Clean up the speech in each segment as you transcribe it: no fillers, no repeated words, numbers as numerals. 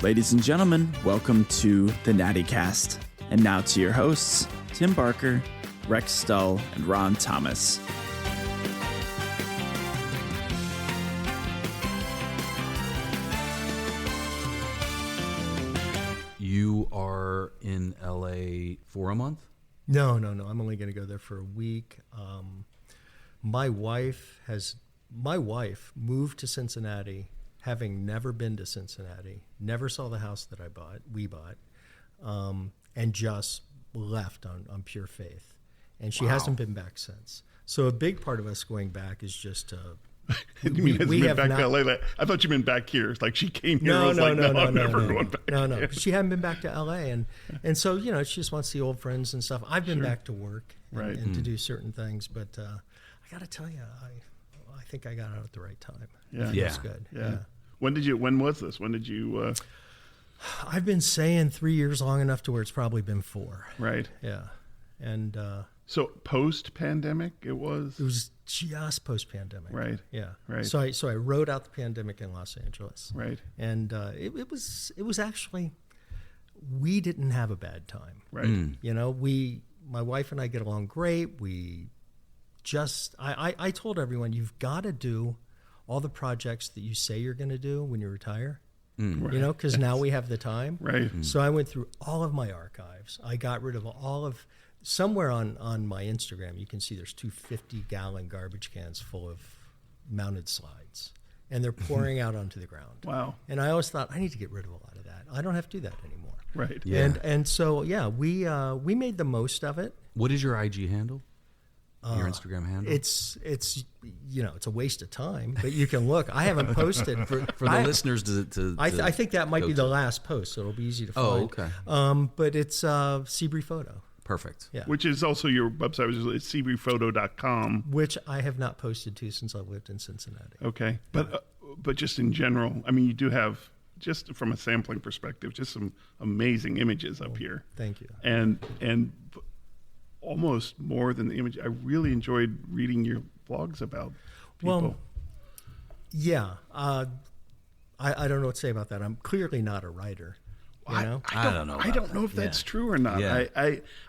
Ladies and gentlemen, welcome to the Natty Cast. And now to your hosts, Tim Barker, Rex Stull, and Ron Thomas. You are in LA for a month? No. I'm only going to go there for a week. My wife moved to Cincinnati, having never been to Cincinnati, never saw the house that we bought, and just left on pure faith. And she hasn't been back since. So a big part of us going back is just to... we have back to LA. I thought you meant back here. It's like she came here and was I'm never going back. No. She hadn't been back to LA. And so, she just wants to see old friends and stuff. I've been back to work and to do certain things. But I got to tell you, I think I got out at the right time. Yeah. It's good. Yeah. When was this? When did you... I've been saying 3 years long enough to where it's probably been 4. Right. Yeah. And... so post-pandemic it was? It was just post-pandemic. Right. Yeah. Right. So I rode out the pandemic in Los Angeles. Right. And it was actually, we didn't have a bad time. Right. My wife and I get along great. I told everyone, you've got to do all the projects that you say you're going to do when you retire. Right. Because now we have the time. Right. So I went through all of my archives. I got rid of somewhere on my Instagram, you can see there's 2 50-gallon garbage cans full of mounted slides, and they're pouring out onto the ground. Wow. And I always thought, I need to get rid of a lot of that. I don't have to do that anymore. Right. Yeah. And so, we made the most of it. What is your IG handle? Your Instagram handle? It's a waste of time, but you can look. I haven't posted for the listeners to I think that might be the last post, so it'll be easy to find. Oh, okay. But it's Sebree Photo. Perfect. Yeah. Which is also your website, which is sebreephoto.com. Which I have not posted to since I lived in Cincinnati. Okay. But just in general, I mean, you do have, just from a sampling perspective, just some amazing images up here. Thank you. And almost more than the image, I really enjoyed reading your blogs about people. Well, yeah. I don't know what to say about that. I'm clearly not a writer. I don't know. I don't know if that's true or not. Yeah.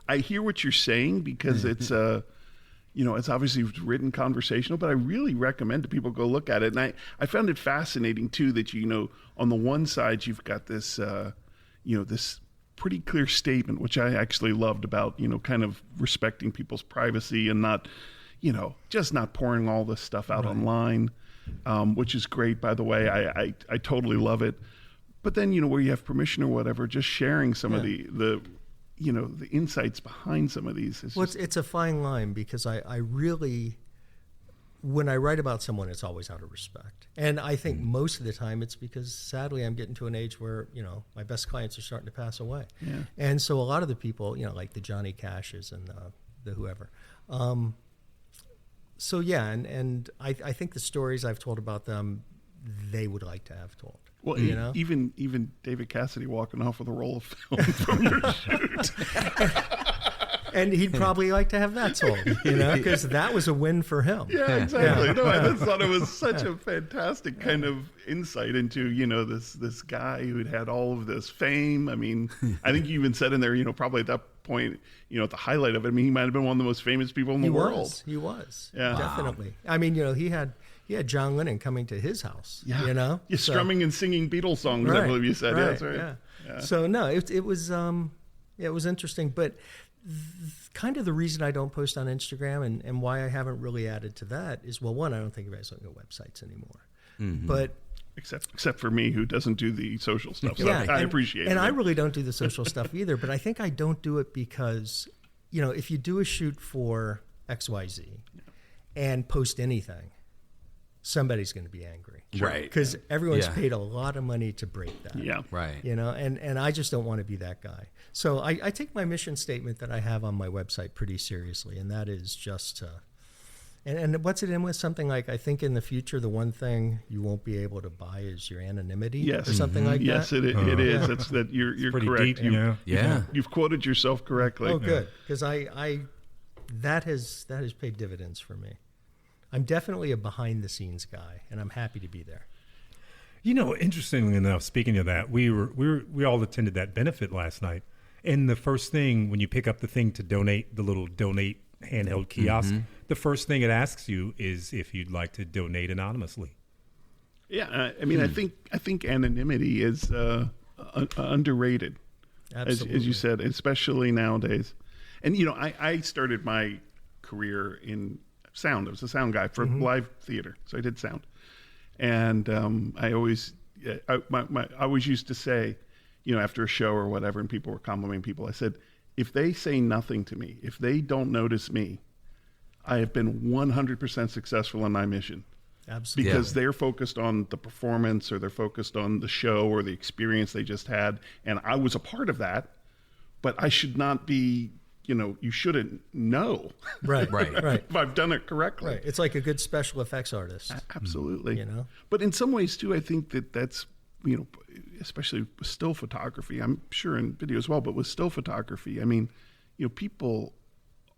I hear what you're saying because it's it's obviously written conversational, but I really recommend that people go look at it. And I found it fascinating too that on the one side you've got this this pretty clear statement, which I actually loved about kind of respecting people's privacy and not just not pouring all this stuff out online, which is great, by the way. I totally love it. But then, where you have permission or whatever, just sharing some of the insights behind some of these. It's a fine line because I really, when I write about someone, it's always out of respect. And I think most of the time it's because, sadly, I'm getting to an age where, my best clients are starting to pass away. Yeah. And so a lot of the people, like the Johnny Cashes and the whoever. And I think the stories I've told about them, they would like to have told. Well, even David Cassidy walking off with a roll of film from your shoot. And he'd probably like to have that told, because that was a win for him. Yeah, exactly. No, I just thought it was such a fantastic kind of insight into, this guy who had all of this fame. I mean, I think you even said in there, probably at that point, at the highlight of it, I mean, he might have been one of the most famous people in the world. He was. Yeah. Definitely. Wow. I mean, he had John Lennon coming to his house, Yeah, strumming and singing Beatles songs, I believe you said. Right, yeah, that's right. Yeah. So, no, it was interesting. But kind of the reason I don't post on Instagram and why I haven't really added to that is, well, one, I don't think anybody's looking at websites anymore. Mm-hmm. But Except for me, who doesn't do the social stuff. So I appreciate it. And I really don't do the social stuff either. But I think I don't do it because, if you do a shoot for XYZ and post anything, somebody's going to be angry. Right. Because everyone's paid a lot of money to break that. Yeah. Right. And I just don't want to be that guy. So I take my mission statement that I have on my website pretty seriously. And that is just and what's it in with? Something like, I think in the future, the one thing you won't be able to buy is your anonymity or something like that. Yes, it is. Yeah. It's that you're Deep, correct. You've quoted yourself correctly. Oh, good. Because that has paid dividends for me. I'm definitely a behind the scenes guy, and I'm happy to be there. Interestingly enough, speaking of that, we all attended that benefit last night. And the first thing, when you pick up the thing to donate, the little donate handheld kiosk, the first thing it asks you is if you'd like to donate anonymously. Yeah, I mean, I think anonymity is underrated, as you said, especially nowadays. And I started my career in sound. I was a sound guy for live theater, so I did sound. And I always used to say, after a show or whatever, and people were complimenting people, I said, if they say nothing to me, if they don't notice me, I have been 100% successful in my mission. Absolutely. Because they're focused on the performance, or they're focused on the show or the experience they just had. And I was a part of that, but I should not be, you shouldn't know. Right. If I've done it correctly. Right. It's like a good special effects artist. Absolutely. But in some ways too, I think that's, especially with still photography, I'm sure in video as well, but with still photography, I mean, people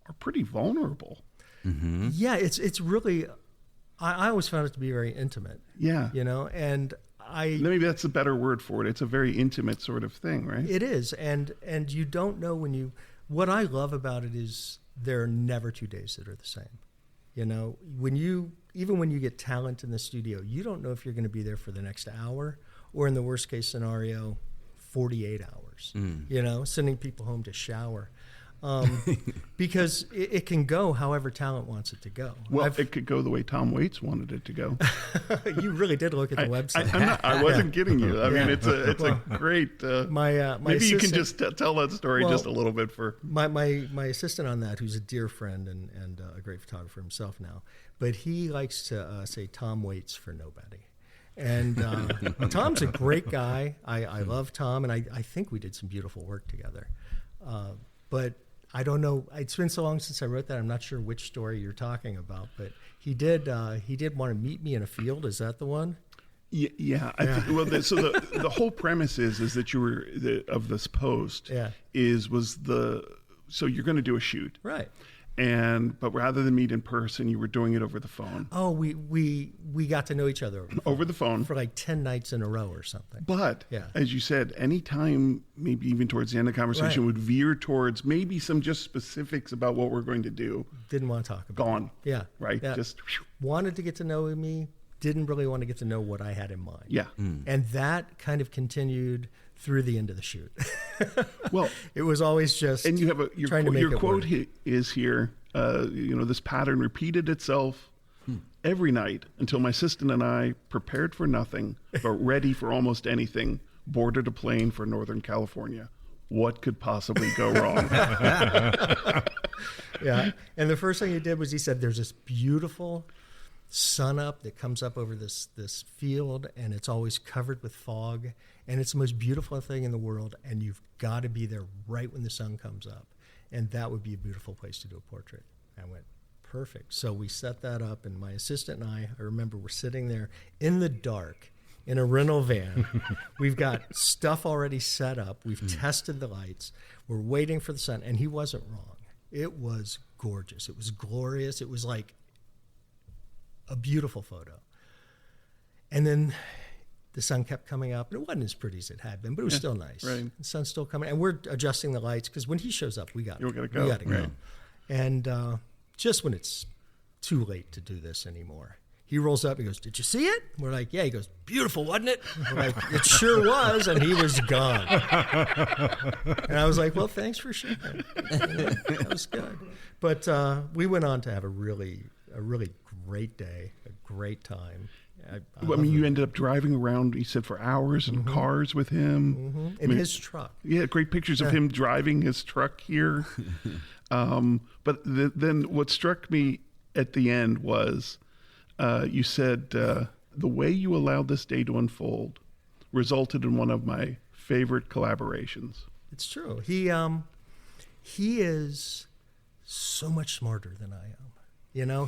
are pretty vulnerable. Mm-hmm. Yeah. It's really, I always found it to be very intimate. Yeah. And maybe that's a better word for it. It's a very intimate sort of thing, right? It is. And you don't know what I love about it is there are never 2 days that are the same. When you get talent in the studio, you don't know if you're going to be there for the next hour, or in the worst case scenario, 48 hours, sending people home to shower. Because it can go however talent wants it to go. Well, it could go the way Tom Waits wanted it to go. You really did look at the website. I wasn't kidding you. I mean, it's a great. My maybe you can just tell that story just a little bit for my assistant on that, who's a dear friend and a great photographer himself now, but he likes to say Tom Waits for nobody. And Tom's a great guy. I love Tom, and I think we did some beautiful work together. But I don't know. It's been so long since I wrote that. I'm not sure which story you're talking about. But he did want to meet me in a field. Is that the one? Yeah. I think, well, so the whole premise is that you were of this post. Yeah. So you're going to do a shoot, right? But rather than meet in person, you were doing it over the phone. Oh, we got to know each other over the phone for like 10 nights in a row or something. But as you said, any time, maybe even towards the end of the conversation, would veer towards maybe some just specifics about what we're going to do. Didn't want to talk about. Gone. Yeah. Right. Yeah. Just wanted to get to know me. Didn't really want to get to know what I had in mind. Yeah. And that kind of continued through the end of the shoot. Well, it was always just. And you have your quote is here. This pattern repeated itself every night until my assistant and I, prepared for nothing but ready for almost anything, boarded a plane for Northern California. What could possibly go wrong? Yeah. And the first thing he did was he said, "There's this beautiful sun up that comes up over this field, and it's always covered with fog, and it's the most beautiful thing in the world, and you've got to be there right when the sun comes up, and that would be a beautiful place to do a portrait." I went, perfect. So we set that up, and my assistant and I remember we're sitting there in the dark in a rental van. We've got stuff already set up. We've tested the lights. We're waiting for the sun, and he wasn't wrong. It was gorgeous. It was glorious. It was like a beautiful photo. And then the sun kept coming up, and it wasn't as pretty as it had been, but it was still nice. Right. The sun's still coming, and we're adjusting the lights because when he shows up, we got to go. Right. And just when it's too late to do this anymore, he rolls up and goes, "Did you see it?" We're like, "Yeah." He goes, "Beautiful, wasn't it?" We're like, "It sure was," and he was gone. And I was like, "Well, thanks for sharing." That was good. But we went on to have a really great day, a great time. I mean, you ended up driving around, he said, for hours in cars with him. In his truck. Yeah, great pictures of him driving his truck here. But then what struck me at the end was you said, the way you allowed this day to unfold resulted in one of my favorite collaborations. It's true. He is so much smarter than I am.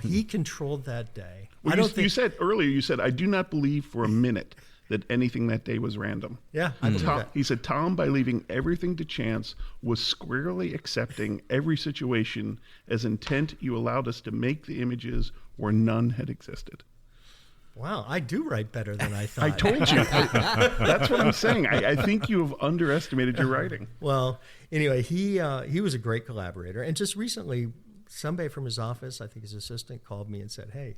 He controlled that day. Well, you said earlier, I do not believe for a minute that anything that day was random. Yeah, I believe that. He said, Tom, by leaving everything to chance, was squarely accepting every situation as intent you allowed us to make the images where none had existed. Wow, I do write better than I thought. I told you. That's what I'm saying. I think you have underestimated your writing. Well, anyway, he was a great collaborator. And just recently, somebody from his office, I think his assistant, called me and said, hey,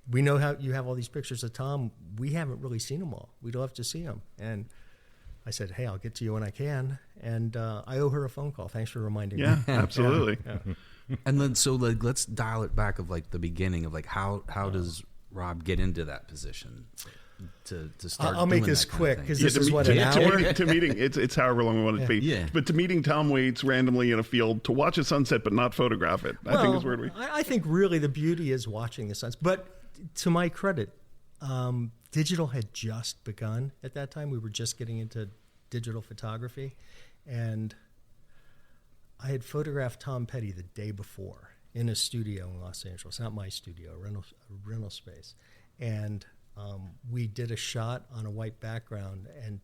we know how you have all these pictures of Tom. We haven't really seen them all. We'd love to see them. And I said, hey, I'll get to you when I can. And I owe her a phone call. Thanks for reminding me. Yeah, absolutely. Yeah. And then, so like, let's dial it back of like the beginning of like how does Rob get into that position to start? I'll make doing this that kind of quick thing? because this is what, an hour? To meeting, it's however long we want it to be. Yeah. But to meeting Tom Waits randomly in a field to watch a sunset but not photograph it, I think is where we. I think really the beauty is watching the suns. But to my credit, digital had just begun at that time. We were just getting into digital photography, and I had photographed Tom Petty the day before in a studio in Los Angeles, not my studio, a rental space. And we did a shot on a white background, and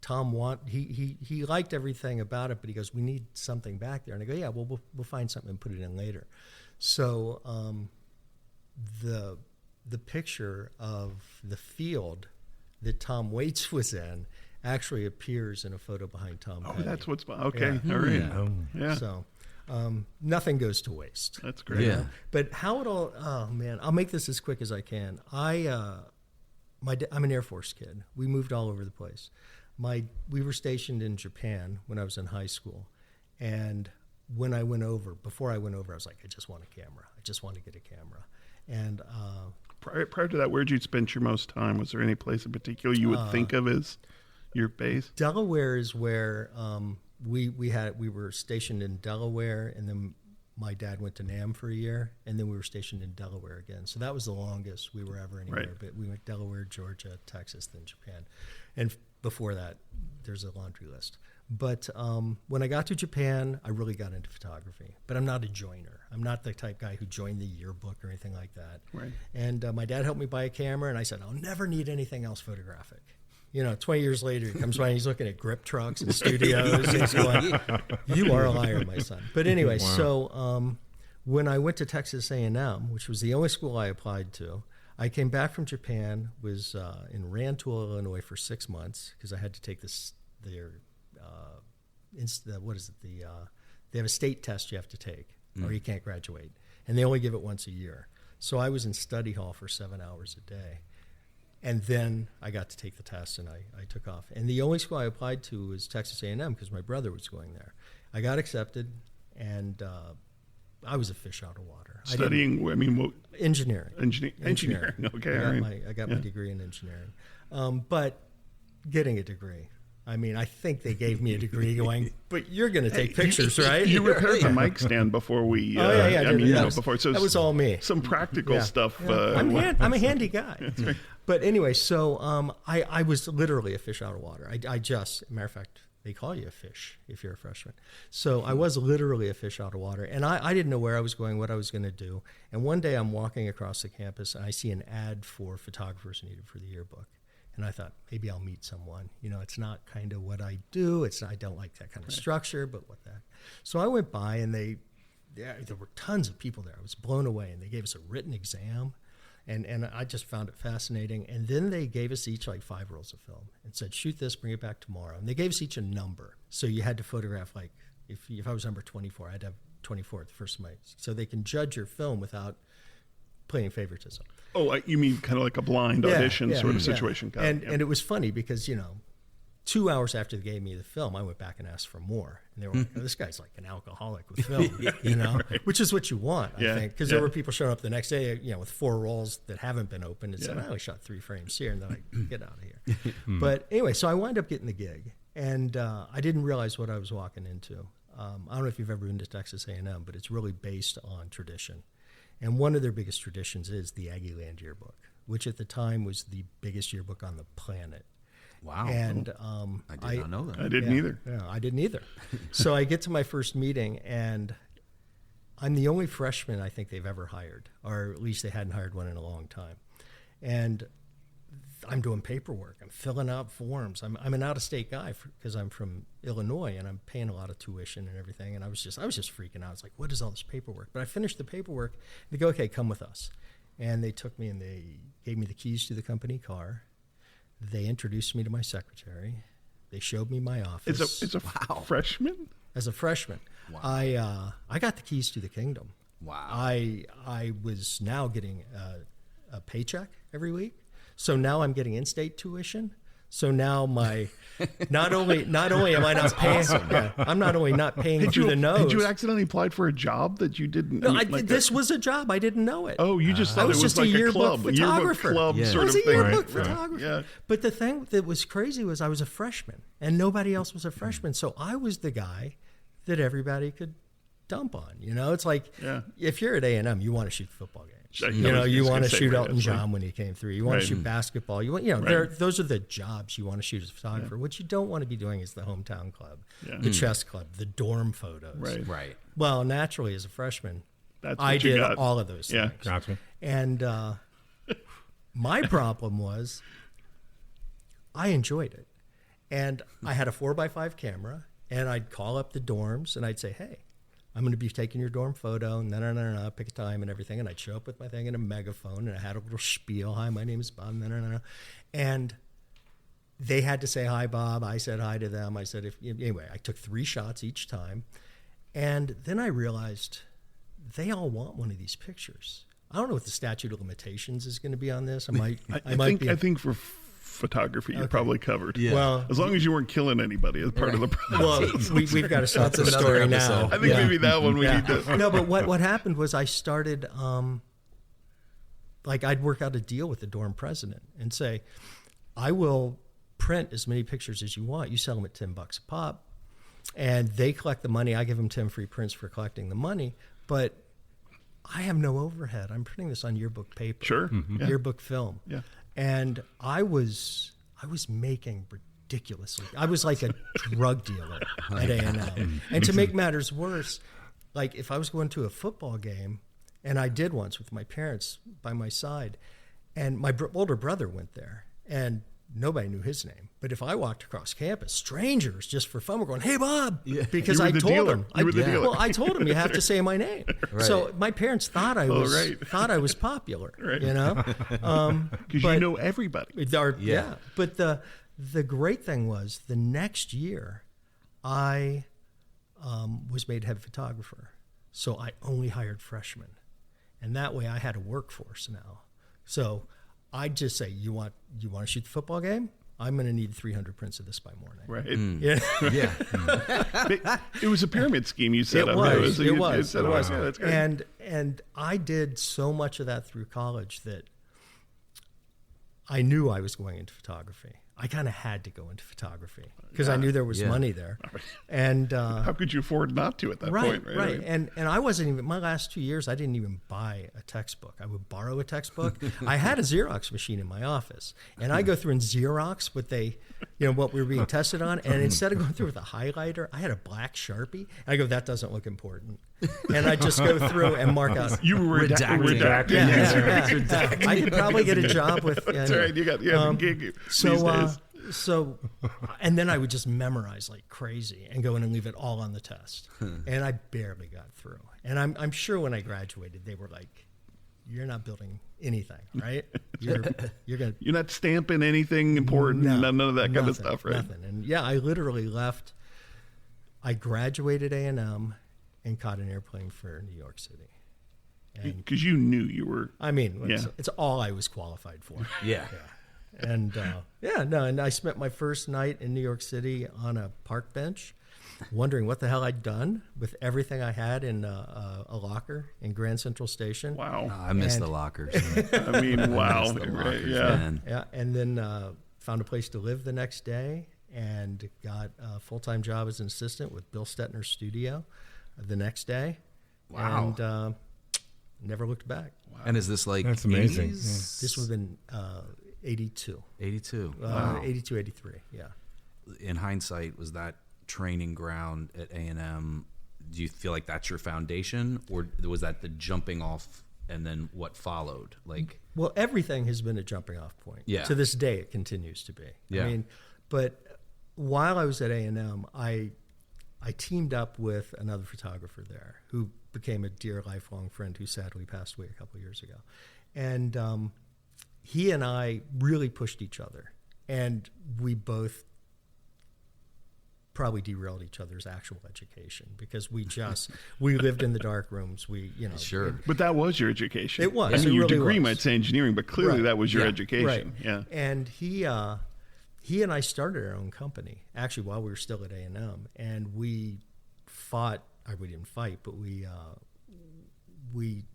Tom he liked everything about it, but he goes, we need something back there. And I go, yeah, well, we'll find something and put it in later. So the picture of the field that Tom Waits was in actually appears in a photo behind Tom Petty. Oh, that's what's okay. Yeah. All right. Oh. Yeah. So nothing goes to waste. That's great. Yeah. But how it all, oh man, I'll make this as quick as I can. I'm an Air Force kid. We moved all over the place. We were stationed in Japan when I was in high school. And before I went over, I was like, I just want a camera. I just want to get a camera. And Prior to that, where'd you spend your most time? Was there any place in particular you would think of as your base? Delaware is where we were stationed in Delaware, and then my dad went to NAM for a year, and then we were stationed in Delaware again. So that was the longest we were ever anywhere. Right. But we went Delaware, Georgia, Texas, then Japan. And before that, there's a laundry list. But when I got to Japan, I really got into photography. But I'm not a joiner. I'm not the type guy who joined the yearbook or anything like that. Right. And my dad helped me buy a camera, and I said, I'll never need anything else photographic. 20 years later, he comes by and he's looking at grip trucks and studios. And he's going, you are a liar, my son. But anyway, Wow. So when I went to Texas A&M, which was the only school I applied to, I came back from Japan, was in Rantoul, Illinois for 6 months because I had to take they have a state test you have to take or you can't graduate. And they only give it once a year. So I was in study hall for 7 hours a day. And then I got to take the test, and I took off. And the only school I applied to was Texas A&M because my brother was going there. I got accepted, and I was a fish out of water. Studying, Engineering. Engineering. Okay, all right. I got my degree in engineering. But getting a degree, I think they gave me a degree going, but you're going to take pictures, right? You repaired the mic stand before we. Before. So that was all me. Some practical stuff. Yeah. I'm a handy guy. Right. But anyway, so I was literally a fish out of water. As a matter of fact, they call you a fish if you're a freshman. So I was literally a fish out of water. And I didn't know where I was going, what I was going to do. And one day I'm walking across the campus, and I see an ad for photographers needed for the yearbook. And I thought, maybe I'll meet someone. It's not kind of what I do. I don't like that kind of structure, but what the heck. So I went by, and there were tons of people there. I was blown away, and they gave us a written exam. And I just found it fascinating. And then they gave us each like 5 rolls of film and said, shoot this, bring it back tomorrow. And they gave us each a number. So you had to photograph, like, if I was number 24, I had to have 24 at the first of my, so they can judge your film without playing favoritism. Oh, you mean kind of like a blind audition sort of situation. Yeah. And it was funny because, 2 hours after they gave me the film, I went back and asked for more. And they were like, oh, this guy's like an alcoholic with film, right. Which is what you want, I think. Because there were people showing up the next day, with 4 rolls that haven't been opened and said, I only shot 3 frames here. And they're like, get out of here. But anyway, so I wound up getting the gig. And I didn't realize what I was walking into. I don't know if you've ever been to Texas A&M, but it's really based on tradition. And one of their biggest traditions is the Aggie Land Yearbook, which at the time was the biggest yearbook on the planet. Wow. And I did not know that. I didn't either. Yeah, I didn't either. So I get to my first meeting, and I'm the only freshman I think they've ever hired, or at least they hadn't hired one in a long time. And I'm doing paperwork. I'm filling out forms. I'm an out-of-state guy because I'm from Illinois, and I'm paying a lot of tuition and everything. And I was just freaking out. I was like, what is all this paperwork? But I finished the paperwork. They go, okay, come with us. And they took me and they gave me the keys to the company car. They introduced me to my secretary. They showed me my office. It's a freshman? As a freshman. Wow. I got the keys to the kingdom. Wow. I was now getting a paycheck every week. So now I'm getting in-state tuition. So now my not only am I not paying, I'm not only not paying through the nose. Had you accidentally applied for a job that you didn't? No, this was a job. I didn't know it. Oh, you just thought I was it was just like a yearbook photographer. Yearbook club Yeah. sort I was of a thing. yearbook Right. photographer. Yeah. But the thing that was crazy was I was a freshman, and nobody else was a freshman. So I was the guy that everybody could dump on. You know, it's like if you're at A&M, you want to shoot football games. You want to shoot Elton John when he came through. You want to shoot basketball. You want, those are the jobs you want to shoot as a photographer. What you don't want to be doing is the hometown club, the chess club, the dorm photos. Right. Well, naturally, as a freshman, That's what I you did got. all of those things. Gotcha. And my problem was I enjoyed it. And I had a 4x5 camera, and I'd call up the dorms, and I'd say, hey, I'm going to be taking your dorm photo, and pick a time and everything. And I'd show up with my thing and a megaphone, and I had a little spiel. Hi, my name is Bob, And they had to say, hi, Bob. I said hi to them. I said, anyway, I took 3 shots each time. And then I realized they all want one of these pictures. I don't know what the statute of limitations is going to be on this. I think for photography, you're probably covered. Yeah. Well, As long as you weren't killing anybody as part of the process. well, we've got to start the That's story another now. episode. I think maybe that one we need to. No, but what happened was I started, I'd work out a deal with the dorm president and say, I will print as many pictures as you want. You sell them at $10 a pop, and they collect the money. I give them 10 free prints for collecting the money, but I have no overhead. I'm printing this on yearbook paper, Sure. yearbook film, and I was making ridiculously. I was like a drug dealer at A&M. And to make matters worse, like if I was going to a football game, and I did once with my parents by my side, and my older brother went there, and nobody knew his name. But if I walked across campus, strangers just for fun were going, "Hey, Bob," because You were I the told dealer. them. You were the dealer. Well, I told them you have to say my name. Right. So my parents thought I was thought I was popular. You know, Because you know everybody. yeah. But the great thing was the next year, I was made head photographer, so I only hired freshmen, and that way I had a workforce now. So I'd just say, you want to shoot the football game? I'm going to need 300 prints of this by morning. Right. Yeah. It was a pyramid scheme you set It up. was. So It you was. set up. Yeah, that's great. And I did so much of that through college that I knew I was going into photography. I kind of had to go into photography because I knew there was money there. And how could you afford not to at that point? Right. And I wasn't even, my last 2 years, I didn't even buy a textbook. I would borrow a textbook. I had a Xerox machine in my office, and I go through and Xerox what we were being tested on. And instead of going through with a highlighter, I had a black Sharpie. And I go, that doesn't look important. And I just go through and mark out. You were redacted. Yeah. I could probably get a job with. That's right. You got a gig these days. So, and then I would just memorize like crazy and go in and leave it all on the test. And I barely got through. And I'm sure when I graduated, they were like, "You're not building anything, right? You're not stamping anything important. None of that kind of stuff, right? Nothing." And yeah, I literally left. I graduated A&M and caught an airplane for New York City. Because you knew you were. I mean, it's all I was qualified for. Yeah. And and I spent my first night in New York City on a park bench, wondering what the hell I'd done with everything I had in a locker in Grand Central Station. Wow. I miss the lockers. I mean, wow. I miss the lockers, Yeah. man. Yeah, and then found a place to live the next day and got a full-time job as an assistant with Bill Stetner's studio the next day. Wow. And never looked back. Wow. And is this like That's amazing. 80s? This would have been 82. 82. 82, 83, yeah. In hindsight, was that training ground at A&M, do you feel like that's your foundation, or was that the jumping off and then what followed? Well, everything has been a jumping off point. Yeah. To this day, it continues to be. Yeah. I mean, but while I was at A&M, I teamed up with another photographer there who became a dear lifelong friend who sadly passed away a couple of years ago. And he and I really pushed each other. And we both probably derailed each other's actual education because we lived in the dark rooms. Sure. But that was your education. It was. I mean, It your really degree was. might say engineering, but clearly Right. that was your Yeah. education. Right. Yeah. And he and I started our own company actually while we were still at A&M, and we fought. We didn't fight, but we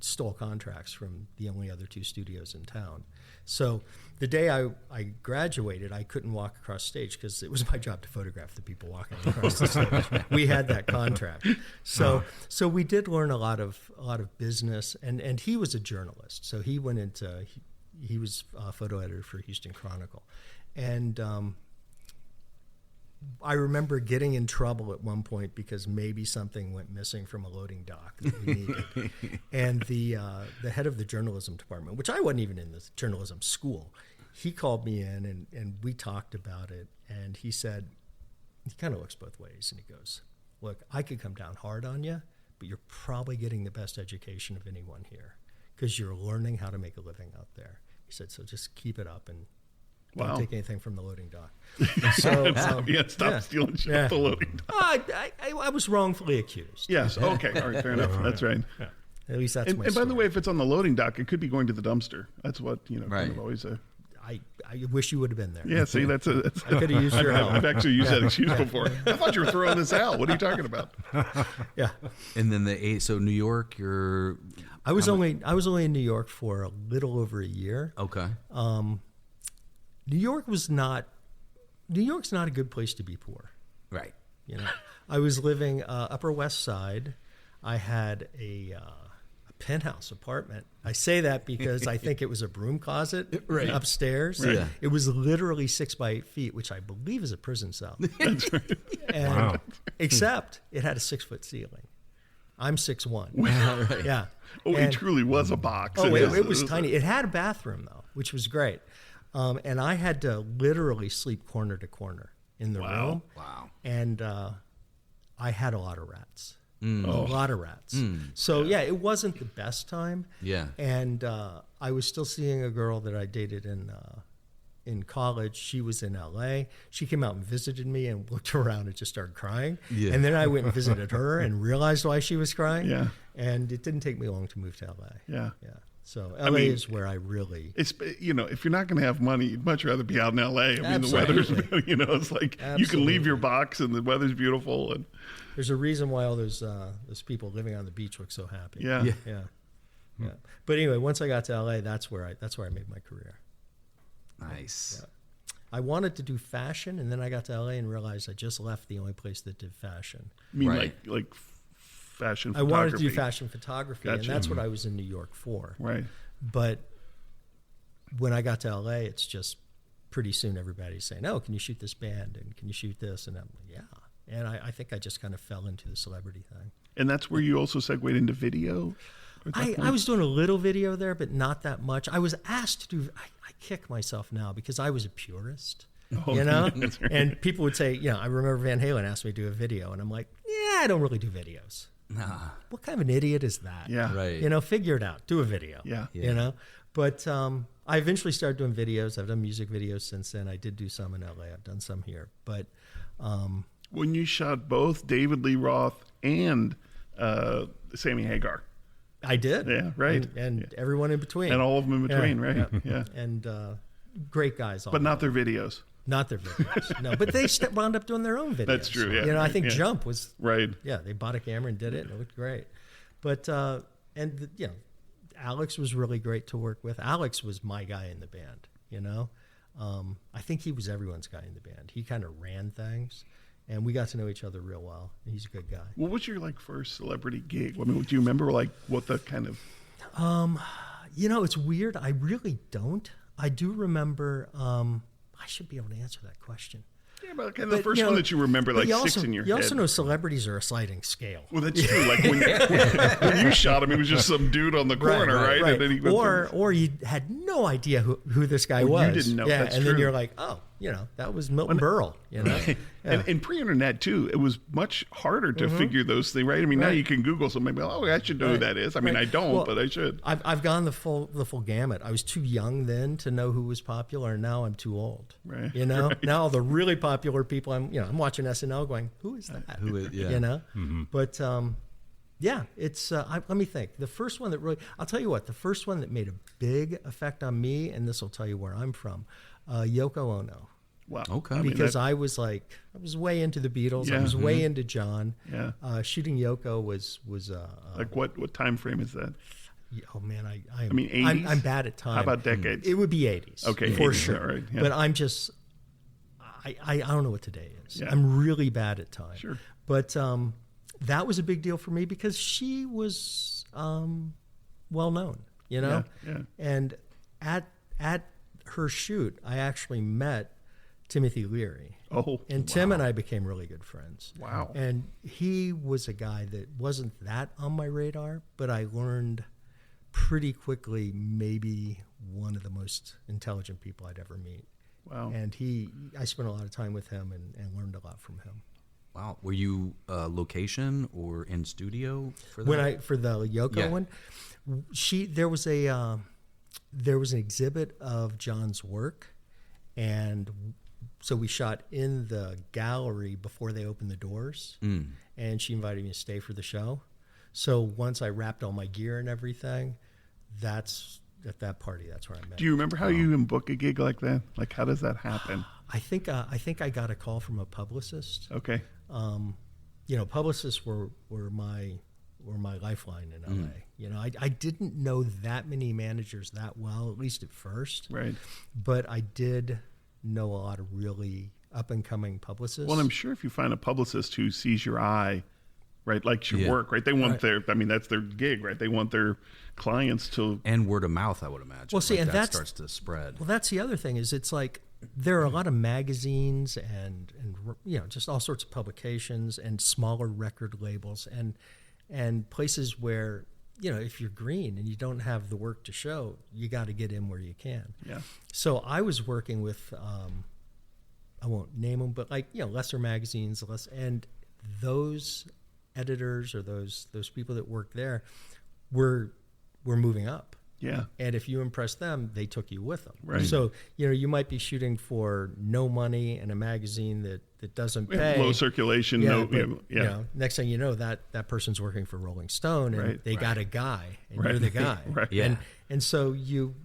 stole contracts from the only other 2 studios in town. So the day I graduated, I couldn't walk across stage because it was my job to photograph the people walking across the stage. We had that contract. So we did learn a lot of business, and he was a journalist. So he went into, he was a photo editor for Houston Chronicle. And I remember getting in trouble at one point because maybe something went missing from a loading dock that we needed. And the head of the journalism department, which I wasn't even in the journalism school, he called me in and we talked about it. And he said, he kind of looks both ways, and he goes, look, I could come down hard on you, but you're probably getting the best education of anyone here because you're learning how to make a living out there. He said, so just keep it up and don't take anything from the loading dock. So, Stop stealing shit off the loading dock. I was wrongfully accused. Yes. Okay. All right. Fair enough. That's right. Yeah. At least that's my And by the story. way, if it's on the loading dock, it could be going to the dumpster. That's what kind Right. of always. I wish you would have been there. Yeah. See, that's I could have used your help. I've actually used that excuse before. I thought you were throwing this out. What are you talking about? Yeah. And then so New York, you're I was only in New York for a little over a year. okay. New York's not a good place to be poor. Right. I was living Upper West Side. I had a penthouse apartment. I say that because I think it was a broom closet upstairs. Right. Yeah. It was literally 6 by 8 feet, which I believe is a prison cell. That's right. And, Wow. Except it had a 6-foot ceiling. I'm 6'1". Right. Yeah. Oh, And- it truly was a box. Oh, it was tiny. It had a bathroom though, which was great. And I had to literally sleep corner to corner in the room. Wow. And I had a lot of rats. A Oh. lot of rats. So yeah, it wasn't the best time. Yeah. And I was still seeing a girl that I dated in college. She was in LA. She came out and visited me and looked around and just started crying. Yeah. And then I went and visited her and realized why she was crying. Yeah. And it didn't take me long to move to LA. Yeah. Yeah. So LA is where I really. It's if you're not going to have money, you'd much rather be out in LA. I mean, Absolutely. the weather's it's like you can leave your box and the weather's beautiful and There's a reason why all those people living on the beach look so happy. yeah. Yeah. But anyway, once I got to LA, that's where I made my career. Nice. I wanted to do fashion, and then I got to LA and realized I just left the only place that did fashion. I mean, Right. like fashion I photography. wanted to do fashion photography, Gotcha. and that's what I was in New York for. Right. But when I got to LA, it's just pretty soon everybody's saying, "Oh, can you shoot this band? And can you shoot this?" And I'm like, "Yeah." And I think I just kind of fell into the celebrity thing. And that's where you also segued into video? I was doing a little video there, but not that much. I was asked to do. I kick myself now because I was a purist, That's right. And people would say, I remember Van Halen asked me to do a video, and I'm like, yeah, I don't really do videos. Nah. What kind of an idiot is that? Yeah. Right. Figure it out. Do a video. Yeah. But I eventually started doing videos. I've done music videos since then. I did do some in LA. I've done some here. But When you shot both David Lee Roth and Sammy Hagar. I did. Yeah, right. And everyone in between. And all of them in between, right? Yeah. And great guys. All But not their videos. Not their videos. No, but they wound up doing their own videos. That's true, yeah. I think Yeah. Jump was Right. Yeah, they bought a camera and did it, and it looked great. But Alex was really great to work with. Alex was my guy in the band. I think he was everyone's guy in the band. He kind of ran things, and we got to know each other real well. He's a good guy. What was your first celebrity gig? I mean, do you remember what the kind of? It's weird. I really don't. I do remember. I should be able to answer that question. Yeah, but kind of the first one that you remember, but sticks in your head. You also know celebrities are a sliding scale. Well, that's true. Like when you shot him, he was just some dude on the corner, right? Right. And then he went or you had no idea who this guy Oh, was. you didn't know. Yeah, That's and true. then you're like, oh, that was Milton Berle, Yeah. And pre-internet too, it was much harder to figure those things, right? I mean, now you can Google something, I should know who that is. I mean, I don't, but I should. I've gone the full gamut. I was too young then to know who was popular, and now I'm too old. Right. Now the really popular people, I'm watching SNL going, who is that? Who is, yeah. But it's let me think. The first one that really, I'll tell you what, the first one that made a big effect on me, and this will tell you where I'm from, Yoko Ono. Wow. Okay. Because I was way into the Beatles. I was way into John. Yeah. Shooting Yoko was like what time frame is that? Oh man, I mean, 80s? I'm bad at time. How about decades? It would be 80s. Okay, for 80s, sure. all right, yeah. But I'm just, I don't know what today is. Yeah. I'm really bad at time. Sure. But that was a big deal for me because she was well known, Yeah. And at her shoot, I actually met Timothy Leary. Oh, and Tim and I became really good friends. Wow. And he was a guy that wasn't that on my radar, but I learned pretty quickly maybe one of the most intelligent people I'd ever meet. Wow. And I spent a lot of time with him and learned a lot from him. Wow. Were you location or in studio for that? For the Yoko one, there was an exhibit of John's work, and so we shot in the gallery before they opened the doors, and she invited me to stay for the show. So once I wrapped all my gear and everything, that's at that party. That's where I met. Do you remember how you even book a gig like that? Like, how does that happen? I think I got a call from a publicist. Okay. Publicists were my lifeline in LA. I didn't know that many managers that well, at least at first. Right. But I did know a lot of really up and coming publicists. Well, I'm sure if you find a publicist who sees your eye, right, likes your work, right, they want that's their gig, right? They want their clients to. And word of mouth, I would imagine. Well, see, and that starts to spread. Well, that's the other thing is it's like there are a lot of magazines and just all sorts of publications and smaller record labels and places where, if you're green and you don't have the work to show, you got to get in where you can. Yeah. So I was working with, I won't name them, but lesser magazines, and those editors or those people that work there were moving up. Yeah. And if you impressed them, they took you with them. Right. So, you might be shooting for no money in a magazine that doesn't pay. Low circulation. Next thing you know, that person's working for Rolling Stone and they got a guy and you're the guy. Right. Yeah. And so you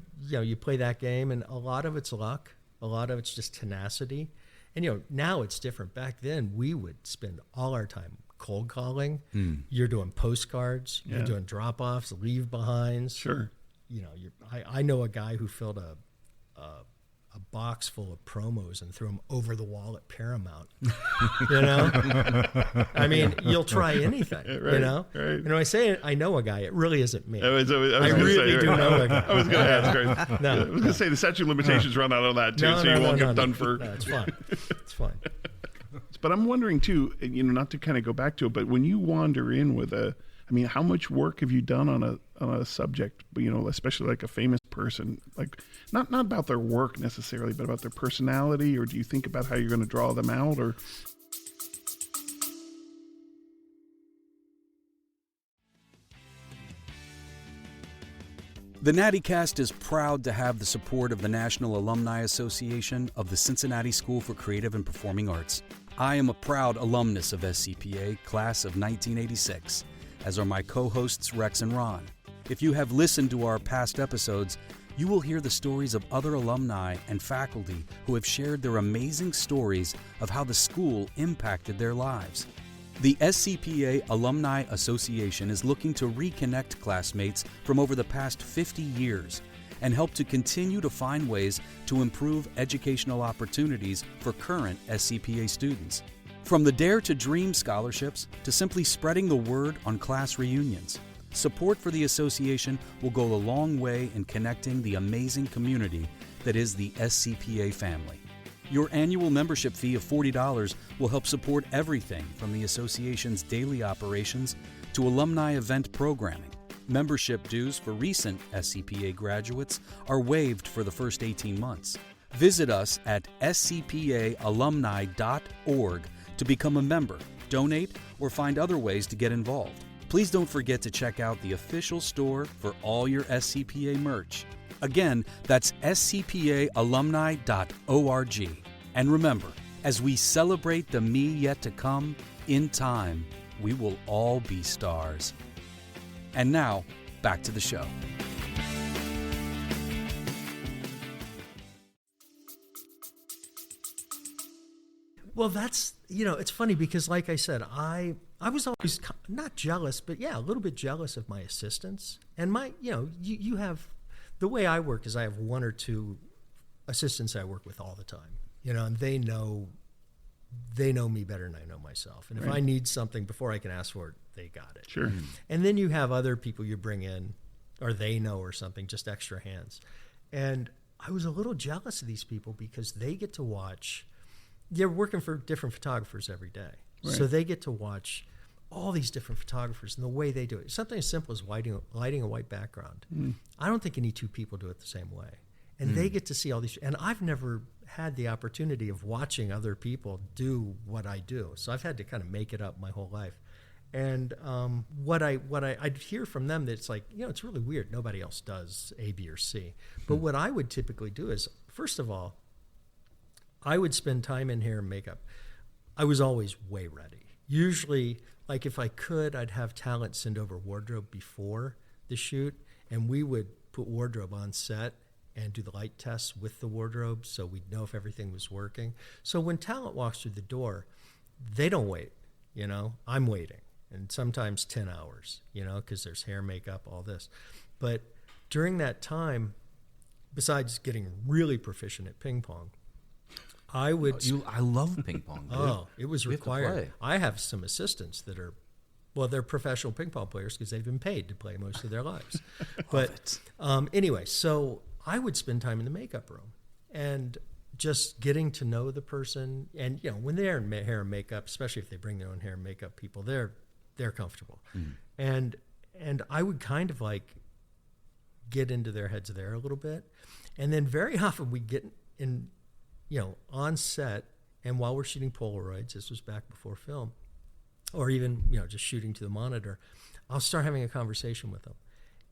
play that game, and a lot of it's luck. A lot of it's just tenacity. And, now it's different. Back then, we would spend all our time cold calling. You're doing postcards. You're doing drop-offs, leave-behinds. Sure. I know a guy who filled a box full of promos and threw them over the wall at Paramount. I mean, you'll try anything. Right, right. And when I say I know a guy, it really isn't me. I really do know a guy. I was going to ask. Right? No, I was going to say the statute of limitations run out on that too, so you won't get done for. No, it's fine. It's fine. But I'm wondering too, not to kind of go back to it, but when you wander in with how much work have you done on a subject, especially like a famous person, like not about their work necessarily, but about their personality, or do you think about how you're going to draw them out, or? The NattyCast is proud to have the support of the National Alumni Association of the Cincinnati School for Creative and Performing Arts. I am a proud alumnus of SCPA, class of 1986, as are my co-hosts Rex and Ron. If you have listened to our past episodes, you will hear the stories of other alumni and faculty who have shared their amazing stories of how the school impacted their lives. The SCPA Alumni Association is looking to reconnect classmates from over the past 50 years and help to continue to find ways to improve educational opportunities for current SCPA students. From the Dare to Dream scholarships to simply spreading the word on class reunions, support for the association will go a long way in connecting the amazing community that is the SCPA family. Your annual membership fee of $40 will help support everything from the association's daily operations to alumni event programming. Membership dues for recent SCPA graduates are waived for the first 18 months. Visit us at scpaalumni.org to become a member, donate, or find other ways to get involved. Please don't forget to check out the official store for all your SCPA merch. Again, that's scpaalumni.org. And remember, as we celebrate the me yet to come, in time, we will all be stars. And now, back to the show. Well, that's, it's funny because, like I said, I was always not jealous, but yeah, a little bit jealous of my assistants. And you have, the way I work is I have one or two assistants I work with all the time, and they know me better than I know myself. And if I need something before I can ask for it, they got it. Sure. And then you have other people you bring in, or they know or something, just extra hands. And I was a little jealous of these people because they get to watch. They're working for different photographers every day. Right. So they get to watch all these different photographers and the way they do it. Something as simple as lighting a white background. I don't think any two people do it the same way. And they get to see all these. And I've never had the opportunity of watching other people do what I do. So I've had to kind of make it up my whole life. And what I'd hear from them, that it's like, it's really weird. Nobody else does A, B, or C. But what I would typically do is, first of all, I would spend time in hair and makeup. I was always way ready. Usually, like if I could, I'd have talent send over wardrobe before the shoot, and we would put wardrobe on set and do the light tests with the wardrobe so we'd know if everything was working. So when talent walks through the door, they don't wait, I'm waiting. And sometimes 10 hours, because there's hair, makeup, all this. But during that time, besides getting really proficient at ping pong, I would. I love ping pong. Dude. Oh, it was We have to required. play. I have some assistants that are, they're professional ping pong players because they've been paid to play most of their lives. But anyway, so I would spend time in the makeup room and just getting to know the person. And when they're in hair and makeup, especially if they bring their own hair and makeup people, they're comfortable. And I would kind of like get into their heads there a little bit, and then very often we get in. On set, and while we're shooting Polaroids, this was back before film, or even, just shooting to the monitor, I'll start having a conversation with them.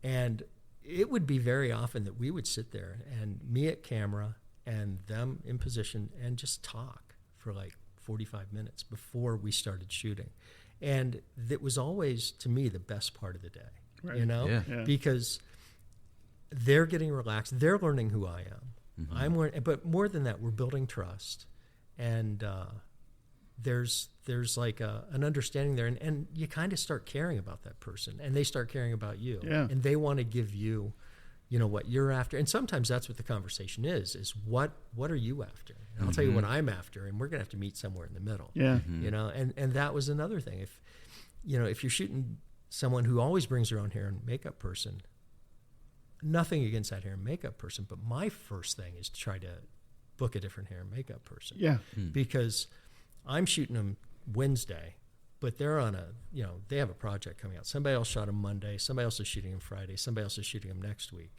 And it would be very often that we would sit there, and me at camera and them in position, and just talk for like 45 minutes before we started shooting. And that was always, to me, the best part of the day, Yeah. because they're getting relaxed. They're learning who I am. I'm learning, but more than that, we're building trust, and there's like an understanding there, and you kind of start caring about that person, and they start caring about you, and they want to give you, what you're after, and sometimes that's what the conversation is what are you after? And I'll tell you what I'm after, and we're gonna have to meet somewhere in the middle. And that was another thing. If you're shooting someone who always brings their own hair and makeup person. Nothing against that hair and makeup person, but my first thing is to try to book a different hair and makeup person. Because I'm shooting them Wednesday, but they're on they have a project coming out. Somebody else shot them Monday, somebody else is shooting them Friday, somebody else is shooting them next week.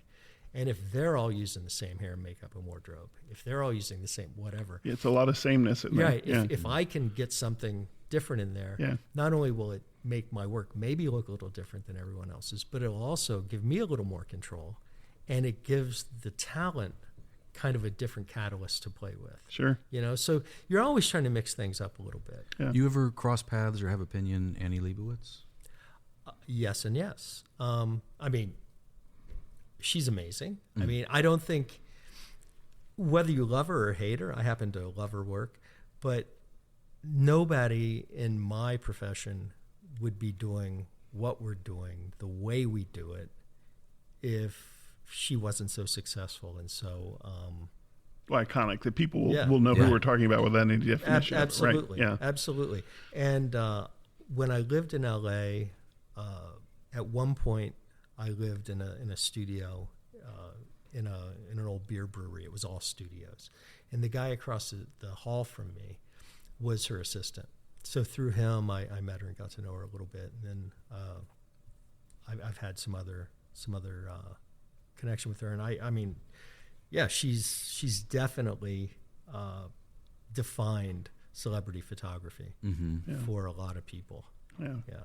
And if they're all using the same hair and makeup and wardrobe, if they're all using the same whatever. It's a lot of sameness in there. Right. If I can get something different in there, not only will it make my work maybe look a little different than everyone else's, but it'll also give me a little more control, and it gives the talent kind of a different catalyst to play with. Sure. So you're always trying to mix things up a little bit. You ever cross paths or have opinion Annie Leibovitz? Yes and yes. She's amazing. I don't think, whether you love her or hate her, I happen to love her work, but nobody in my profession would be doing what we're doing the way we do it if she wasn't so successful and so iconic that people will know who we're talking about without any definition. Absolutely. Right? Absolutely. And when I lived in LA, at one point I lived in a studio in an old beer brewery. It was all studios, and the guy across the hall from me was her assistant. So through him, I met her and got to know her a little bit, and then I've had some other connection with her. And yeah, she's definitely defined celebrity photography for a lot of people. Yeah. Yeah,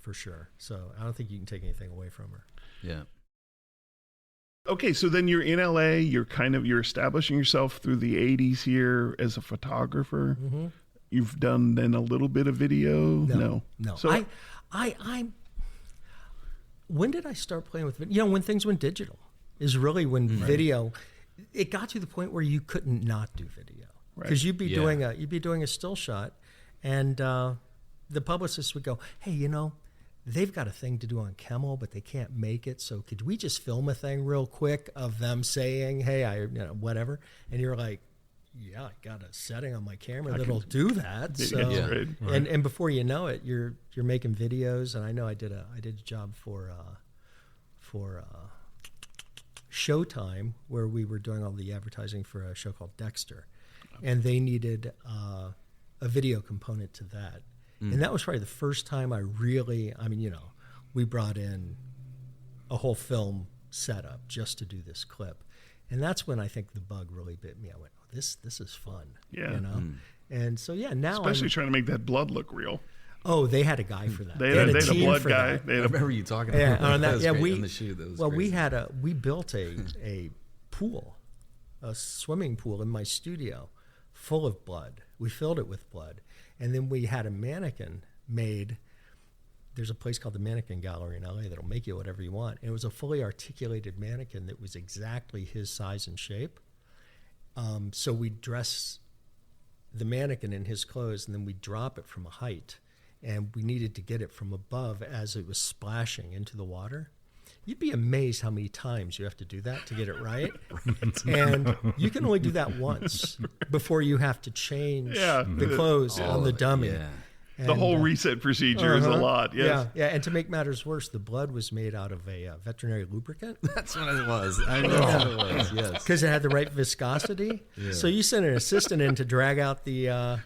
for sure. So I don't think you can take anything away from her. Yeah. Okay, so then you're in LA. You're establishing yourself through the '80s here as a photographer. Mm-hmm. You've done then a little bit of video. No. So I when did I start playing with video? You know, when things went digital is really when video. It got to the point where you couldn't not do video because you'd be doing a still shot, and the publicist would go, "Hey, you know, they've got a thing to do on Camel, but they can't make it. So could we just film a thing real quick of them saying, hey, whatever?" And you're like, "Yeah, I got a setting on my camera that'll do that." So, and before you know it, you're making videos. And I know I did a job for Showtime where we were doing all the advertising for a show called Dexter, and they needed a video component to that. And that was probably the first time we brought in a whole film setup just to do this clip. And that's when I think the bug really bit me. I went, "Oh, this is fun." Yeah. You know? And so, now especially trying to make that blood look real. Oh, they had a guy for that. They had a blood guy. I remember you talking about on that. That was Yeah, on the shoot. That was crazy. we built a pool, a swimming pool in my studio full of blood. We filled it with blood. And then we had a mannequin made. There's a place called the Mannequin Gallery in LA that'll make you whatever you want. And it was a fully articulated mannequin that was exactly his size and shape. So we dress the mannequin in his clothes, and then we drop it from a height. And we needed to get it from above as it was splashing into the water. You'd be amazed how many times you have to do that to get it right. And you can only do that once before you have to change the clothes on the dummy. Yeah. And, the whole reset procedure is a lot. Yes. Yeah. And to make matters worse, the blood was made out of a veterinary lubricant. That's what it was. I know what it was. Yes. Because it had the right viscosity. Yeah. So you send an assistant in to drag out the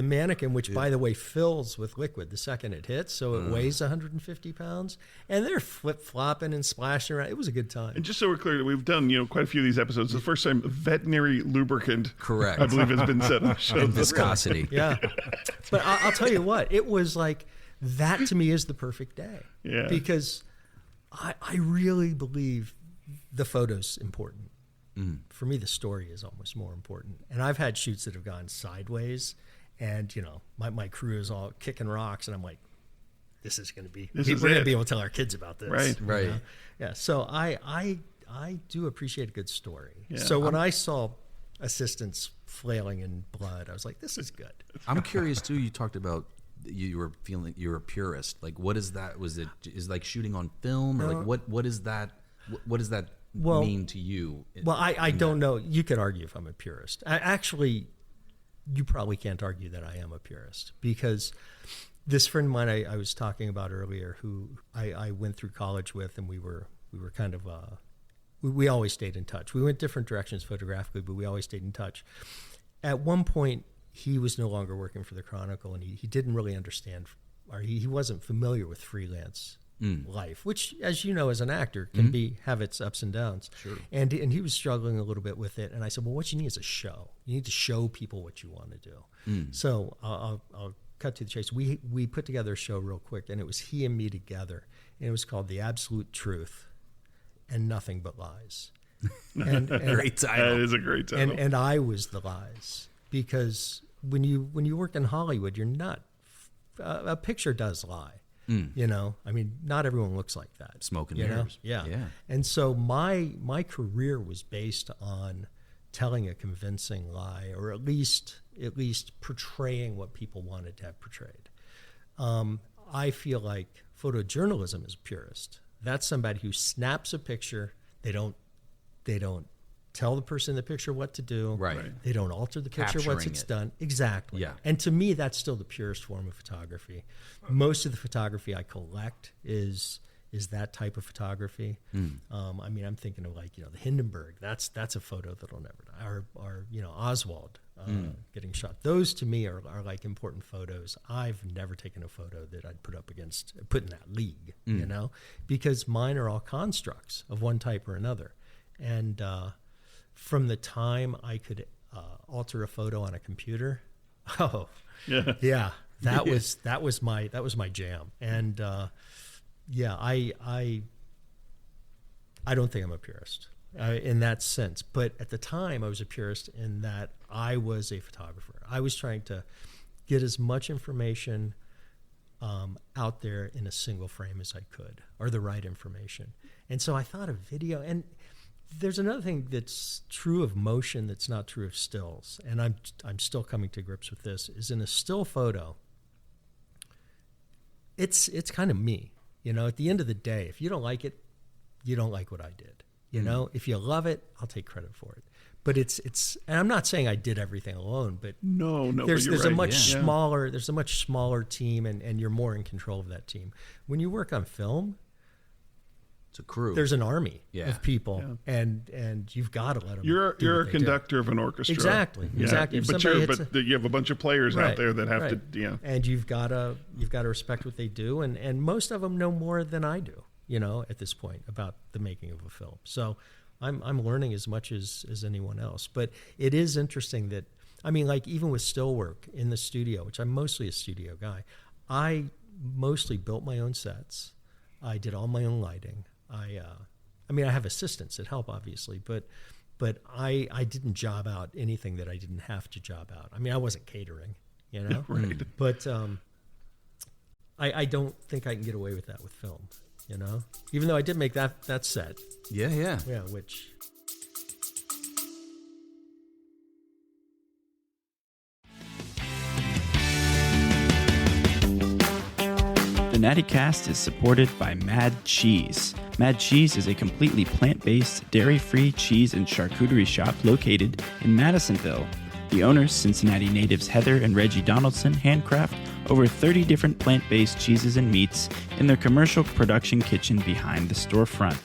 mannequin, which, by the way, fills with liquid the second it hits, so it weighs 150 pounds, and they're flip-flopping and splashing around. It was a good time. And just so we're clear, we've done quite a few of these episodes. The first time veterinary lubricant, correct, I believe, has been said on the show. And viscosity. Yeah. But I'll tell you what, it was like, that to me is the perfect day. Yeah. Because I really believe the photo's important. For me, the story is almost more important. And I've had shoots that have gone sideways. And, my crew is all kicking rocks, and I'm like, this is going to be, we're going to be able to tell our kids about this. Right. Yeah. So I do appreciate a good story. Yeah. So when I saw assistants flailing in blood, I was like, this is good. I'm curious too. You talked about you were feeling you're a purist. Like, what is that? Is like shooting on film, or like what is that? What does that mean to you? I don't know. You could argue if I'm a purist. You probably can't argue that I am a purist, because this friend of mine I was talking about earlier, who I went through college with, and we were kind of we always stayed in touch. We went different directions photographically, but we always stayed in touch. At one point, he was no longer working for the Chronicle, and he didn't really understand, or he wasn't familiar with freelance life, which, as you know, as an actor, can have its ups and downs. Sure. And he was struggling a little bit with it. And I said, well, what you need is a show. You need to show people what you want to do. So I'll cut to the chase. We put together a show real quick, and it was he and me together. And it was called The Absolute Truth and Nothing But Lies. And great title. That is a great title. And I was the lies, because when you work in Hollywood, you're not. A picture does lie. Not everyone looks like that. Smoke and mirrors. Yeah. And so my career was based on telling a convincing lie, or at least portraying what people wanted to have portrayed. I feel like photojournalism is purist. That's somebody who snaps a picture. They don't tell the person in the picture what to do. Right. They don't alter the picture Capturing once it's it. done. Exactly. Yeah. And to me, that's still the purest form of photography. Most of the photography I collect is is that type of photography. I mean, I'm thinking of like, the Hindenburg. That's a photo that'll never die. Or Oswald getting shot. Those to me are like important photos. I've never taken a photo that I'd put in that league, because mine are all constructs of one type or another. And from the time I could alter a photo on a computer, that was my jam. And I don't think I'm a purist in that sense. But at the time, I was a purist in that I was a photographer. I was trying to get as much information out there in a single frame as I could, or the right information. And so I thought of video. And there's another thing that's true of motion that's not true of stills. And I'm still coming to grips with this, is in a still photo, it's kind of me. At the end of the day, if you don't like it, you don't like what I did. If you love it, I'll take credit for it. But it's and I'm not saying I did everything alone, but no, there's but you're a right. much smaller there's a much smaller team, and you're more in control of that team. When you work on film, It's a crew. there's an army of people, and you've got to let them. You're a conductor of an orchestra. Exactly. If But you have a bunch of players out there that have to. And you've got to respect what they do, and most of them know more than I do. At this point about the making of a film. So I'm learning as much as anyone else. But it is interesting that, like even with still work in the studio, which I'm mostly a studio guy, I mostly built my own sets. I did all my own lighting. I have assistants that help, obviously, but I didn't job out anything that I didn't have to job out. I wasn't catering, Right. But I don't think I can get away with that with film. Even though I did make that set. Yeah. Which. The Natty Cast is supported by Mad Cheese. Mad Cheese is a completely plant-based, dairy-free cheese and charcuterie shop located in Madisonville. The owners, Cincinnati natives Heather and Reggie Donaldson, handcraft over 30 different plant-based cheeses and meats in their commercial production kitchen behind the storefront.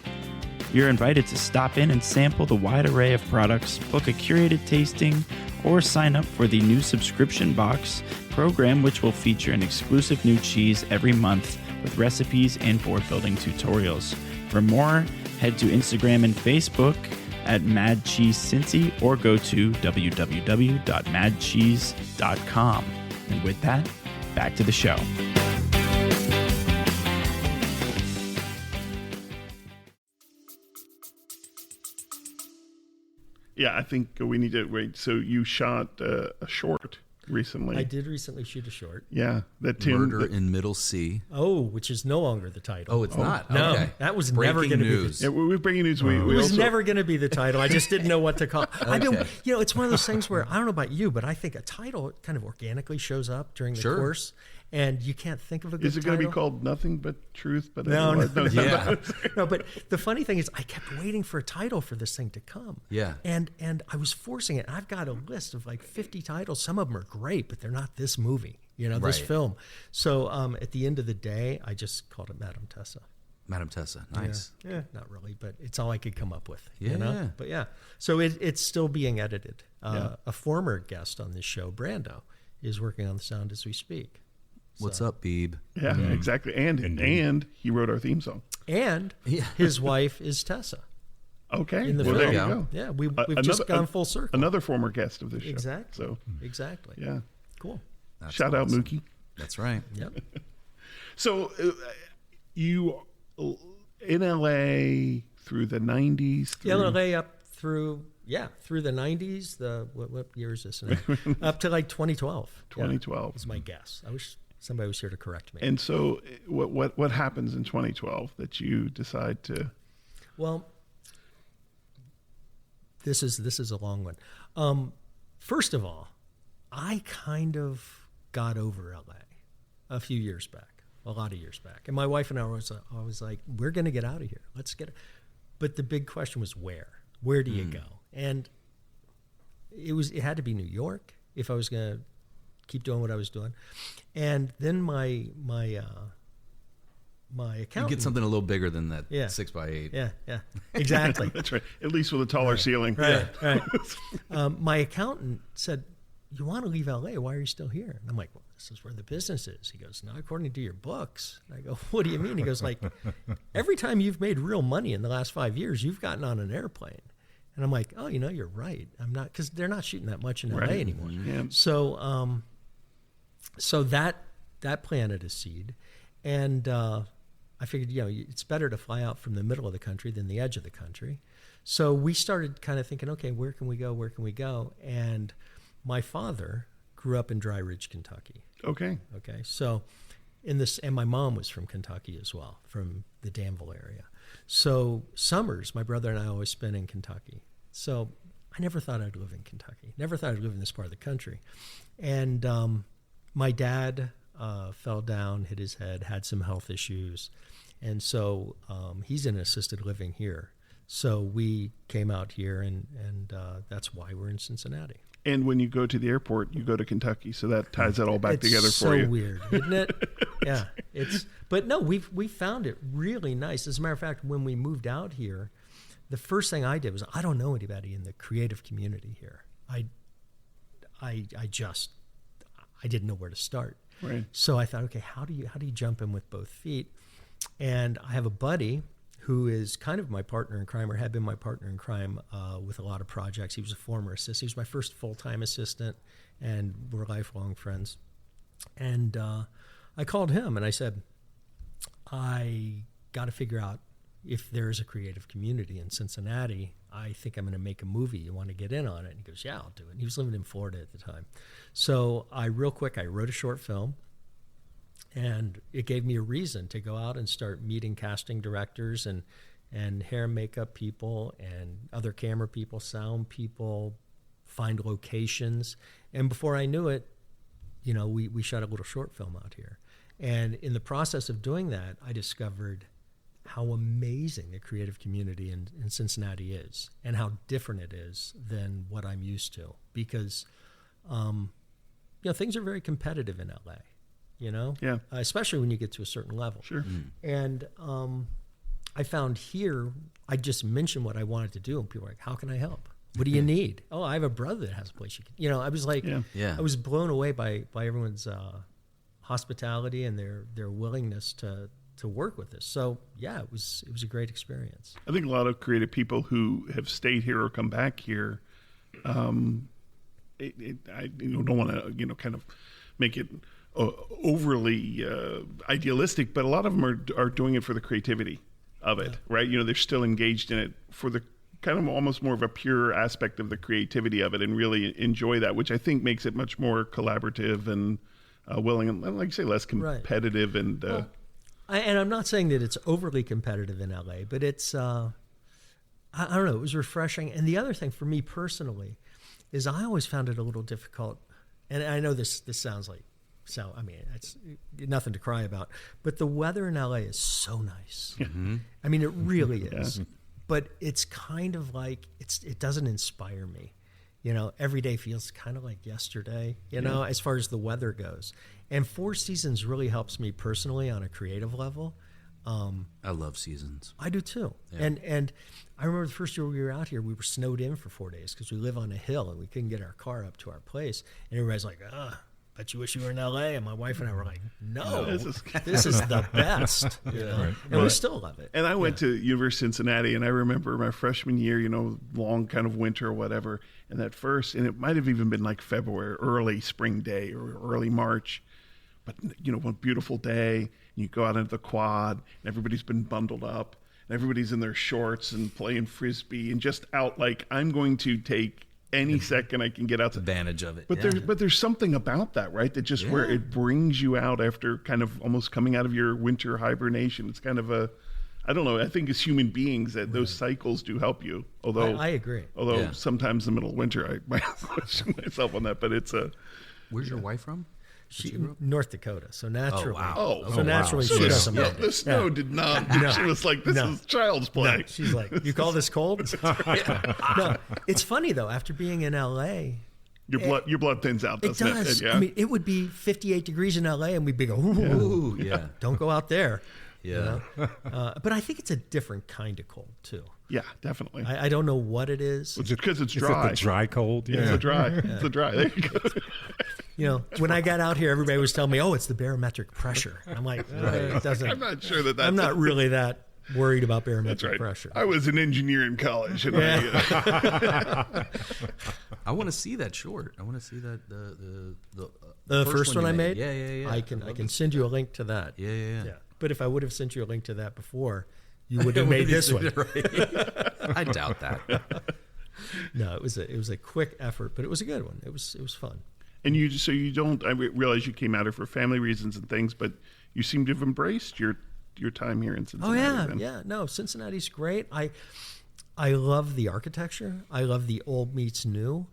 You're invited to stop in and sample the wide array of products, book a curated tasting, or sign up for the new subscription box program, which will feature an exclusive new cheese every month with recipes and board building tutorials. For more, head to Instagram and Facebook at Mad Cheese Cincy, or go to www.madcheese.com. And with that, back to the show. Yeah, I think we need to wait. So you shot a short recently. I did recently shoot a short. Yeah, Murder in Middle C. Oh, which is no longer the title. Oh, it's not? No, Okay. that was Breaking never going to be news. the we're bringing news. It was never going to be the title. I just didn't know what to call it. I don't, Okay. it's one of those things where, I don't know about you, but I think a title kind of organically shows up during the course, and you can't think of a good title. Is it going to be called Nothing But Truth? But No. Yeah. No, but the funny thing is I kept waiting for a title for this thing to come. Yeah. And I was forcing it. I've got a list of like 50 titles. Some of them are great, but they're not this movie, this Right. film. So at the end of the day, I just called it Madame Tessa. Madam Tessa. Nice. Yeah, not really, but it's all I could come up with. Yeah. But yeah, so it's still being edited. A former guest on this show, Brando, is working on the sound as we speak. What's up, Beeb? Yeah, exactly. And he wrote our theme song. And his wife is Tessa. Okay. In the well, film. there you go. Yeah, we've just gone full circle. Another former guest of this show. Exactly. So Exactly. yeah. Cool. That's Shout out awesome. Mookie. That's right. Yep. So you in LA through the 90s? LA up through the 90s. What year is this now? Up to like 2012. 2012. Is my guess. I wish somebody was here to correct me. And so what happens in 2012 that you decide to? Well, this is a long one. First of all, I kind of got over LA a few years back, a lot of years back. And my wife and I was like, we're going to get out of here. Let's get it. But the big question was where? Where do you go? And it had to be New York if I was going to keep doing what I was doing. And then my my You accountant. get something a little bigger than that Yeah. 6x8. Yeah, exactly. That's right. At least with a taller ceiling. Right. My accountant said, "You want to leave LA? Why are you still here?" And I'm like, "Well, this is where the business is." He goes, "Not according to your books." And I go, "What do you mean?" He goes, "Like, every time you've made real money in the last 5 years, you've gotten on an airplane." And I'm like, "Oh, you're right. I'm not," because they're not shooting that much in LA Right. anymore. Yeah. So, so that planted a seed, and I figured, it's better to fly out from the middle of the country than the edge of the country. So we started kind of thinking, okay, where can we go? Where can we go? And my father grew up in Dry Ridge, Kentucky. Okay. Okay, so and my mom was from Kentucky as well, from the Danville area. So summers, my brother and I always spent in Kentucky. So I never thought I'd live in Kentucky. Never thought I'd live in this part of the country. And my dad fell down, hit his head, had some health issues. And so he's in assisted living here. So we came out here, and that's why we're in Cincinnati. And when you go to the airport, you go to Kentucky, so that ties it all back together for you. It's so weird, isn't it? Yeah, but no, we found it really nice. As a matter of fact, when we moved out here, the first thing I did was, I don't know anybody in the creative community here. I didn't know where to start. Right. So I thought, okay, how do you jump in with both feet? And I have a buddy who is kind of my partner in crime, or had been my partner in crime with a lot of projects. He was a former assistant. He was my first full-time assistant, and we're lifelong friends. And I called him and I said, I got to figure out if there's a creative community in Cincinnati. I think I'm going to make a movie. You want to get in on it? And he goes, yeah, I'll do it. And he was living in Florida at the time. So I wrote a short film. And it gave me a reason to go out and start meeting casting directors and hair and makeup people and other camera people, sound people, find locations. And before I knew it, we shot a little short film out here. And in the process of doing that, I discovered how amazing the creative community in Cincinnati is, and how different it is than what I'm used to. Because, things are very competitive in LA. Yeah. Especially when you get to a certain level. Sure. And I found here, I just mentioned what I wanted to do, and people were like, how can I help? What do you need? Oh, I have a brother that has a place. I was like, Yeah. I was blown away by everyone's hospitality and their willingness to work with us. So yeah, it was a great experience. I think a lot of creative people who have stayed here or come back here, I don't want to kind of make it overly idealistic, but a lot of them are doing it for the creativity of it, right? They're still engaged in it for the kind of almost more of a pure aspect of the creativity of it, and really enjoy that, which I think makes it much more collaborative and willing, and like you say, less competitive. Right. And and I'm not saying that it's overly competitive in LA, but it's I don't know, it was refreshing. And the other thing for me personally is I always found it a little difficult, and I know this sounds like, I mean, it's nothing to cry about, but the weather in LA is so nice. Mm-hmm. I mean, it really is. But it's kind of like, it doesn't inspire me. Every day feels kind of like yesterday, as far as the weather goes. And Four Seasons really helps me personally on a creative level. I love seasons. I do too. Yeah. And I remember the first year we were out here, we were snowed in for 4 days because we live on a hill and we couldn't get our car up to our place. And everybody's like, bet you wish you were in LA. And my wife and I were like, no, this is the best. Right. And we still love it. And I went to University of Cincinnati, and I remember my freshman year, long kind of winter or whatever. And that first, and it might have even been like February, early spring day or early March. But, one beautiful day, and you go out into the quad, and everybody's been bundled up, and everybody's in their shorts and playing Frisbee, and just out like, I'm going to take any second I can get out. Advantage of it. But there's something about that, right? That just where it brings you out after kind of almost coming out of your winter hibernation. It's kind of I don't know, I think as human beings that those cycles do help you. Although I agree. Although sometimes in the middle of winter I might question myself on that, but it's Where's your wife from? North Dakota, so naturally. So she doesn't mind it. The snow did not. She was like, "This is child's play." No, she's like, "You call this cold?" No, it's funny though. After being in LA, your blood thins out. Doesn't it does. Yeah. I mean, it would be 58 degrees in LA, and we'd be go, "Ooh, yeah. don't go out there." Yeah. But I think it's a different kind of cold too. Yeah, definitely. I don't know what it is. It's because it's Is dry. it the dry cold? It's a dry. It's a dry. There you go. When I got out here, everybody was telling me, "Oh, it's the barometric pressure." I'm like, it doesn't. I'm not sure that that's. I'm not really that worried about That's barometric right. pressure. I was an engineer in college, and I want to see that short. I want to see that The first one you I made? Yeah. I can send you a link to that. Yeah. But if I would have sent you a link to that before, you would have made this one. I doubt that. No, it was a quick effort, but it was a good one. It was fun. and you don't. I realize you came out here for family reasons and things, but you seem to have embraced your time here in Cincinnati. Oh yeah, then. yeah. No, Cincinnati's great. I love the architecture. I love the old meets new,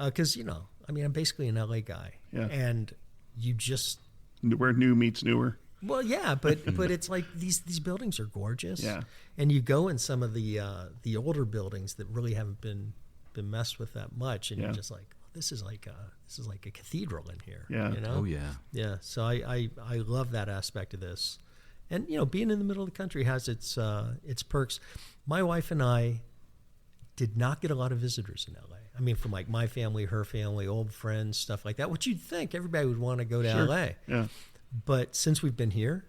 because I'm basically an LA guy, Yeah. and you just Where new meets newer. well, yeah, but it's like these buildings are gorgeous, Yeah. and you go in some of the older buildings that really haven't been messed with that much, and Yeah. you're just like, this is like a cathedral in here. Yeah. Oh yeah. Yeah, so I love that aspect of this, and being in the middle of the country has its perks. My wife and I did not get a lot of visitors in LA. I mean, from like my family, her family, old friends, stuff like that. Which you'd think everybody would want to go to Sure. LA, Yeah. but since we've been here,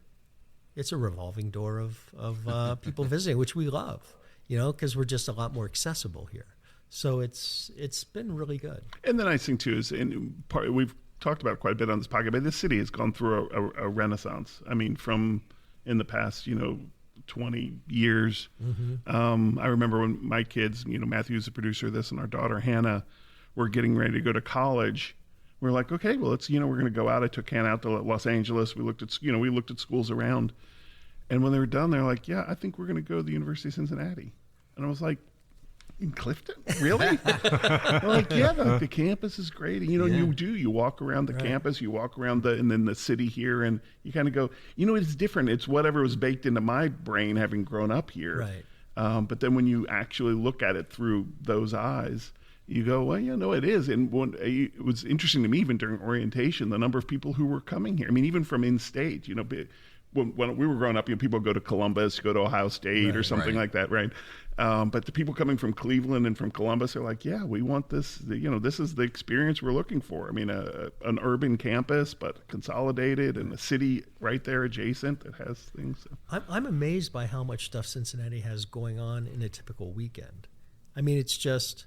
it's a revolving door of people visiting, which we love. Because we're just a lot more accessible here. So it's been really good. And the nice thing too is, we've talked about it quite a bit on this podcast, but this city has gone through a renaissance. I mean, from in the past, 20 years. I remember when my kids, Matthew's the producer of this, and our daughter Hannah were getting ready to go to college. We're like, okay, well, let's, we're going to go out. I took Hannah out to Los Angeles. We looked at schools around, and when they were done, they're like, yeah, I think we're going to go to the University of Cincinnati. And I was like, in Clifton? Really? They're like, yeah, the campus is great. And, you walk around the campus, you walk around and then the city here, and you kind of go, it's different. It's whatever was baked into my brain having grown up here. Right. But then when you actually look at it through those eyes, you go, well, it is. And it was interesting to me, even during orientation, the number of people who were coming here. I mean, even from in-state, when we were growing up, people go to Columbus, go to Ohio State or something like that, right? But the people coming from Cleveland and from Columbus are like, yeah, we want this. This is the experience we're looking for. I mean, an urban campus, but consolidated, and a city right there adjacent that has things. So. I'm amazed by how much stuff Cincinnati has going on in a typical weekend. I mean, it's just,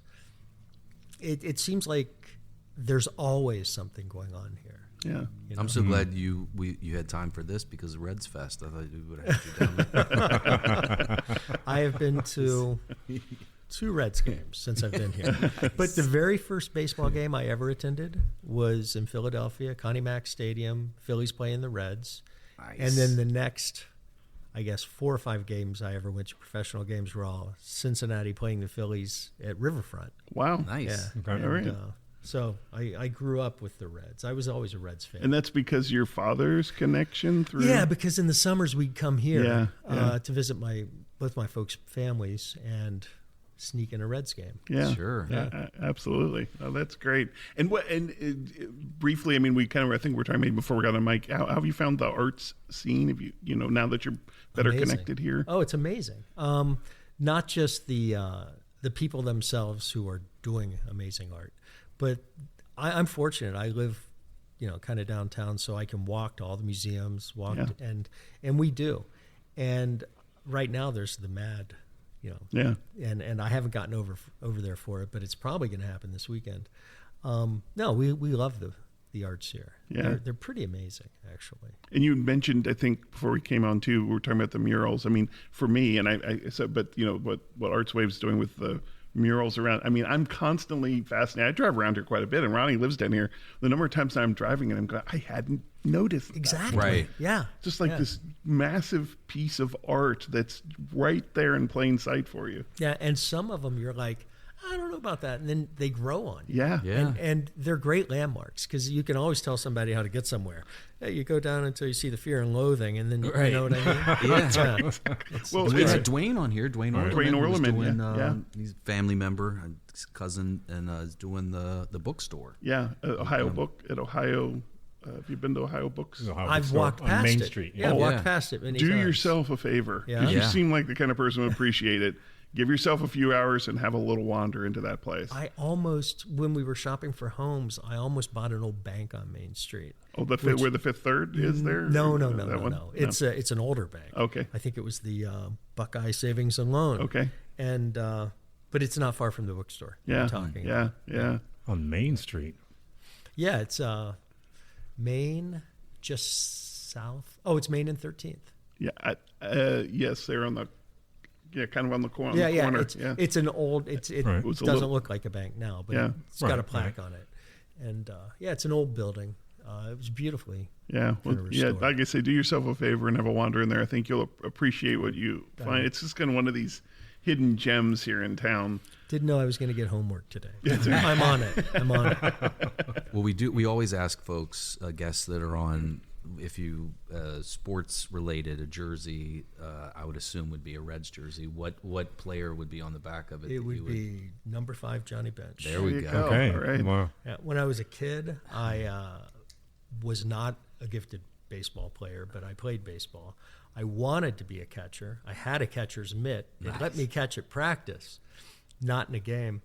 it seems like there's always something going on here. Yeah. I'm so glad you had time for this, because of Reds Fest. I thought we would have had you down there. I have been to 2 Reds games since I've been here. But the very first baseball game I ever attended was in Philadelphia, Connie Mack Stadium, Phillies playing the Reds. Nice. And then the next, I guess, 4 or 5 games I ever went to, professional games, were all Cincinnati playing the Phillies at Riverfront. Wow. Nice. Yeah. Okay. All right. So I grew up with the Reds. I was always a Reds fan. And that's because your father's connection through. Yeah, because in the summers we'd come here Yeah. to visit both my folks' families and sneak in a Reds game. Yeah, Sure. Yeah, absolutely. Oh, that's great. And briefly, I mean, I think we're talking maybe before we got on mic. How have you found the arts scene? Have you, now that you're better Amazing. connected here? Oh, it's amazing. Not just the people themselves who are doing amazing art, but I'm fortunate. I live, kind of downtown, so I can walk to all the museums, and we do. And right now there's the MAD, Yeah. and I haven't gotten over there for it, but it's probably going to happen this weekend. No, we love the arts here. Yeah. They're pretty amazing, actually. And you mentioned, I think, before we came on too, we were talking about the murals. I mean, for me, and I said, but what Arts Wave's doing with the murals around. I mean, I'm constantly fascinated. I drive around here quite a bit, and Ronnie lives down here. The number of times I'm driving and I'm going, I hadn't noticed that. Exactly. Right. Yeah. Just like this massive piece of art that's right there in plain sight for you. Yeah, and some of them you're like, I don't know about that, and then they grow on you. Yeah. Yeah. And they're great landmarks, because you can always tell somebody how to get somewhere. Hey, you go down until you see the Fear and Loathing, and then you know what I mean? Yeah. Well, We it's had Dwayne on here. Dwayne Orleman. Dwayne who's Orleman, doing, yeah. He's a family member, his cousin, and is doing the bookstore. Yeah, Ohio Book at Ohio. Have you been to Ohio Books? Ohio I've Bookstore walked on past Main it. Street. Yeah, I Oh, walked yeah. past it many Do times. yourself a favor, Yeah? because you Yeah. seem like the kind of person who would appreciate it. Give yourself a few hours and have a little wander into that place. I almost, when we were shopping for homes, I almost bought an old bank on Main Street. Oh, where the Fifth Third is there? No. That one? It's an older bank. Okay. I think it was the Buckeye Savings and Loan. Okay. And but it's not far from the bookstore. Yeah. I'm talking. Yeah. On Main Street. Yeah, it's Main, just south. Oh, it's Main and 13th. Yeah. Yes, they're on the. Yeah, kind of on the corner. Yeah. Corner. It's an old. It Right. It was a doesn't little- look like a bank now, but Yeah. it's got a Right, plaque on it. And it's an old building. It was beautifully. Yeah, well, Kinda yeah. restored. Like I say, do yourself a favor and have a wander in there. I think you'll appreciate what you find. It's just kind of one of these hidden gems here in town. Didn't know I was going to get homework today. I'm on it. Well, we always ask folks, guests that are on, if you sports related, a jersey, I would assume would be a Reds jersey. What player would be on the back of it? It that would you be number 5, Johnny Bench. There we you go. go. Okay. all right. Wow. Yeah, when I was a kid, I was not a gifted baseball player, but I played baseball. I wanted to be a catcher. I had a catcher's mitt. They let me catch at practice, not in a game.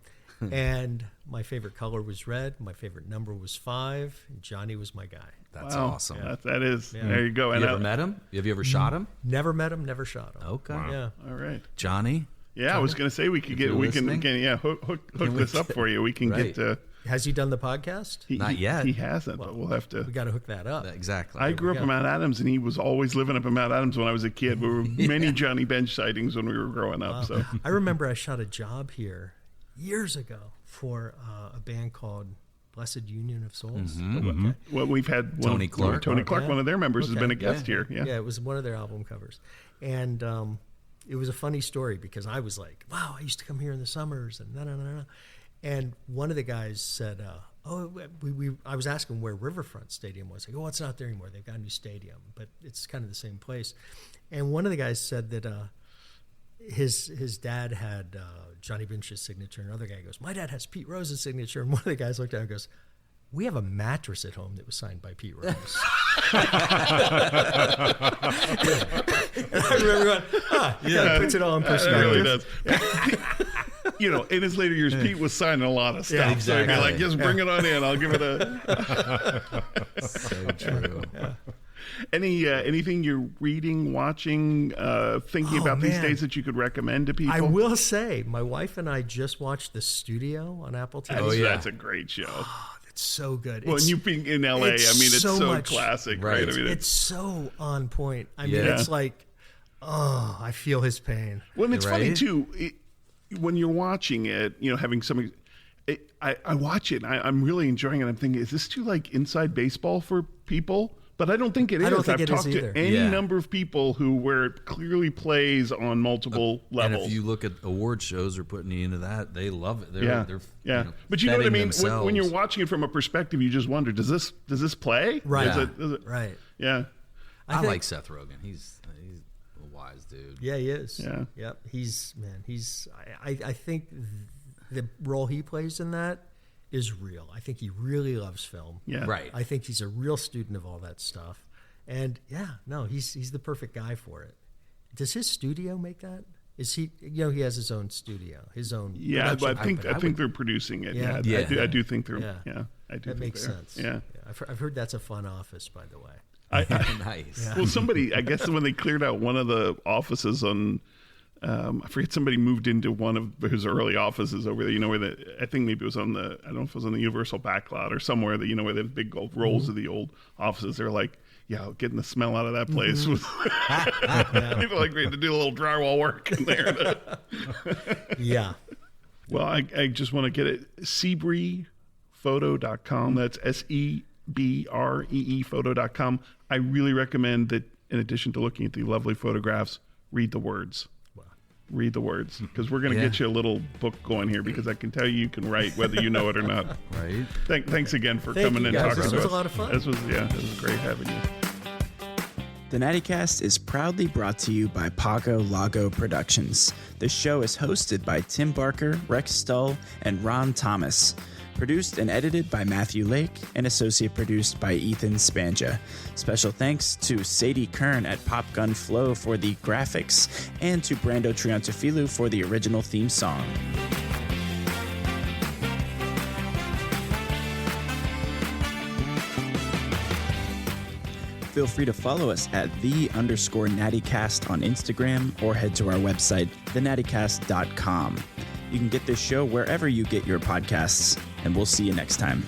And my favorite color was red. My favorite number was 5. And Johnny was my guy. That's Wow. awesome. That is. There you go. You And ever met him? Have you ever shot him? Never met him, never shot him. Okay. Yeah. all right. Johnny? Yeah, I was going to say we could you're we can listening? hook this up for you. We can Right. get. Has he done the podcast? Not yet. He hasn't, but we'll have to. We got to hook that up. Exactly. I grew up in Mount Adams, and he was always living up in Mount Adams when I was a kid. There were many Johnny Bench sightings when we were growing up. So I remember I shot a job here years ago for a band called Blessed Union of Souls. Okay. well, we've had Tony Clark. Tony Clark, Yeah. one of their members, has Okay. been a guest here. Yeah. Yeah, it was one of their album covers. And it was a funny story because I was like, wow, I used to come here in the summers and no. And one of the guys said, I was asking where Riverfront Stadium was. I go, oh, it's not there anymore. They've got a new stadium, but it's kind of the same place. And one of the guys said that his dad had Johnny Bench's signature. And another guy goes, my dad has Pete Rose's signature. And one of the guys looked at him and goes, we have a mattress at home that was signed by Pete Rose. And I remember going, it kind of puts it all in It perspective. really does. In his later years, Pete was signing a lot of stuff. Yeah, So he'd be exactly. like, just bring it on in. I'll give it a. So true. Anything you're reading, watching, thinking about these man. days that you could recommend to people? I will say, my wife and I just watched The Studio on Apple TV. That's, yeah. that's a great show. It's so good. Well, and you being in LA, I mean, it's so much- classic, Right. right? I mean, It's so on point. I mean, Yeah. it's like, I feel his pain. well, and it's funny Right? too. When you're watching it, having somebody, I watch it. And I'm really enjoying it. I'm thinking, is this too like inside baseball for people? But I don't think it is. I don't think I've it is talked either. to any Yeah. number of people where it clearly plays on multiple And levels. if you look at award shows or putting you into that, they love it. They're, yeah, they're yeah. But you know what I betting mean? When you're themselves. watching it from a perspective, you just wonder, does this play? Right. Does it, Right. yeah. I think- like Seth Rogen. He's a wise dude. Yeah, he is. Yeah. Yep. I think the role he plays in that is real. I think he really loves film. Yeah. Right. I think he's a real student of all that stuff. And he's the perfect guy for it. Does his studio make that? Is he? He has his own studio, his own. Yeah, but production I company. think they're producing it. Yeah. Yeah, Yeah. I do think they're. Yeah. Yeah, I do. That think makes they are. sense. Yeah. I've heard that's a fun office, by the way. Nice. Well, somebody, I guess, when they cleared out one of the offices on, I forget, somebody moved into one of his early offices over there. Where I think maybe it was on the, I don't know if it was on the Universal backlot or somewhere that where the big old rolls of the old offices. They're like, yeah, getting the smell out of that place was. People like to do a little drywall work in there. Yeah. Well, I just want to get it. SebreePhoto.com. That's SEBREE photo.com. I really recommend that in addition to looking at the lovely photographs, read the words. Read the words. Because we're going to get you a little book going here because I can tell you can write whether you know it or not. Right. Thanks again for Thank coming you and guys. talking This to was us. a lot of fun. This was great having you. The NattyCast is proudly brought to you by Pago Lago Productions. The show is hosted by Tim Barker, Rex Stull, and Ron Thomas. Produced and edited by Matthew Lake and associate produced by Ethan Spanja. Special thanks to Sadie Kern at Pop Gun Flow for the graphics and to Brando Triantafilu for the original theme song. Feel free to follow us at _NattyCast on Instagram or head to our website, thenattycast.com. You can get this show wherever you get your podcasts, and we'll see you next time.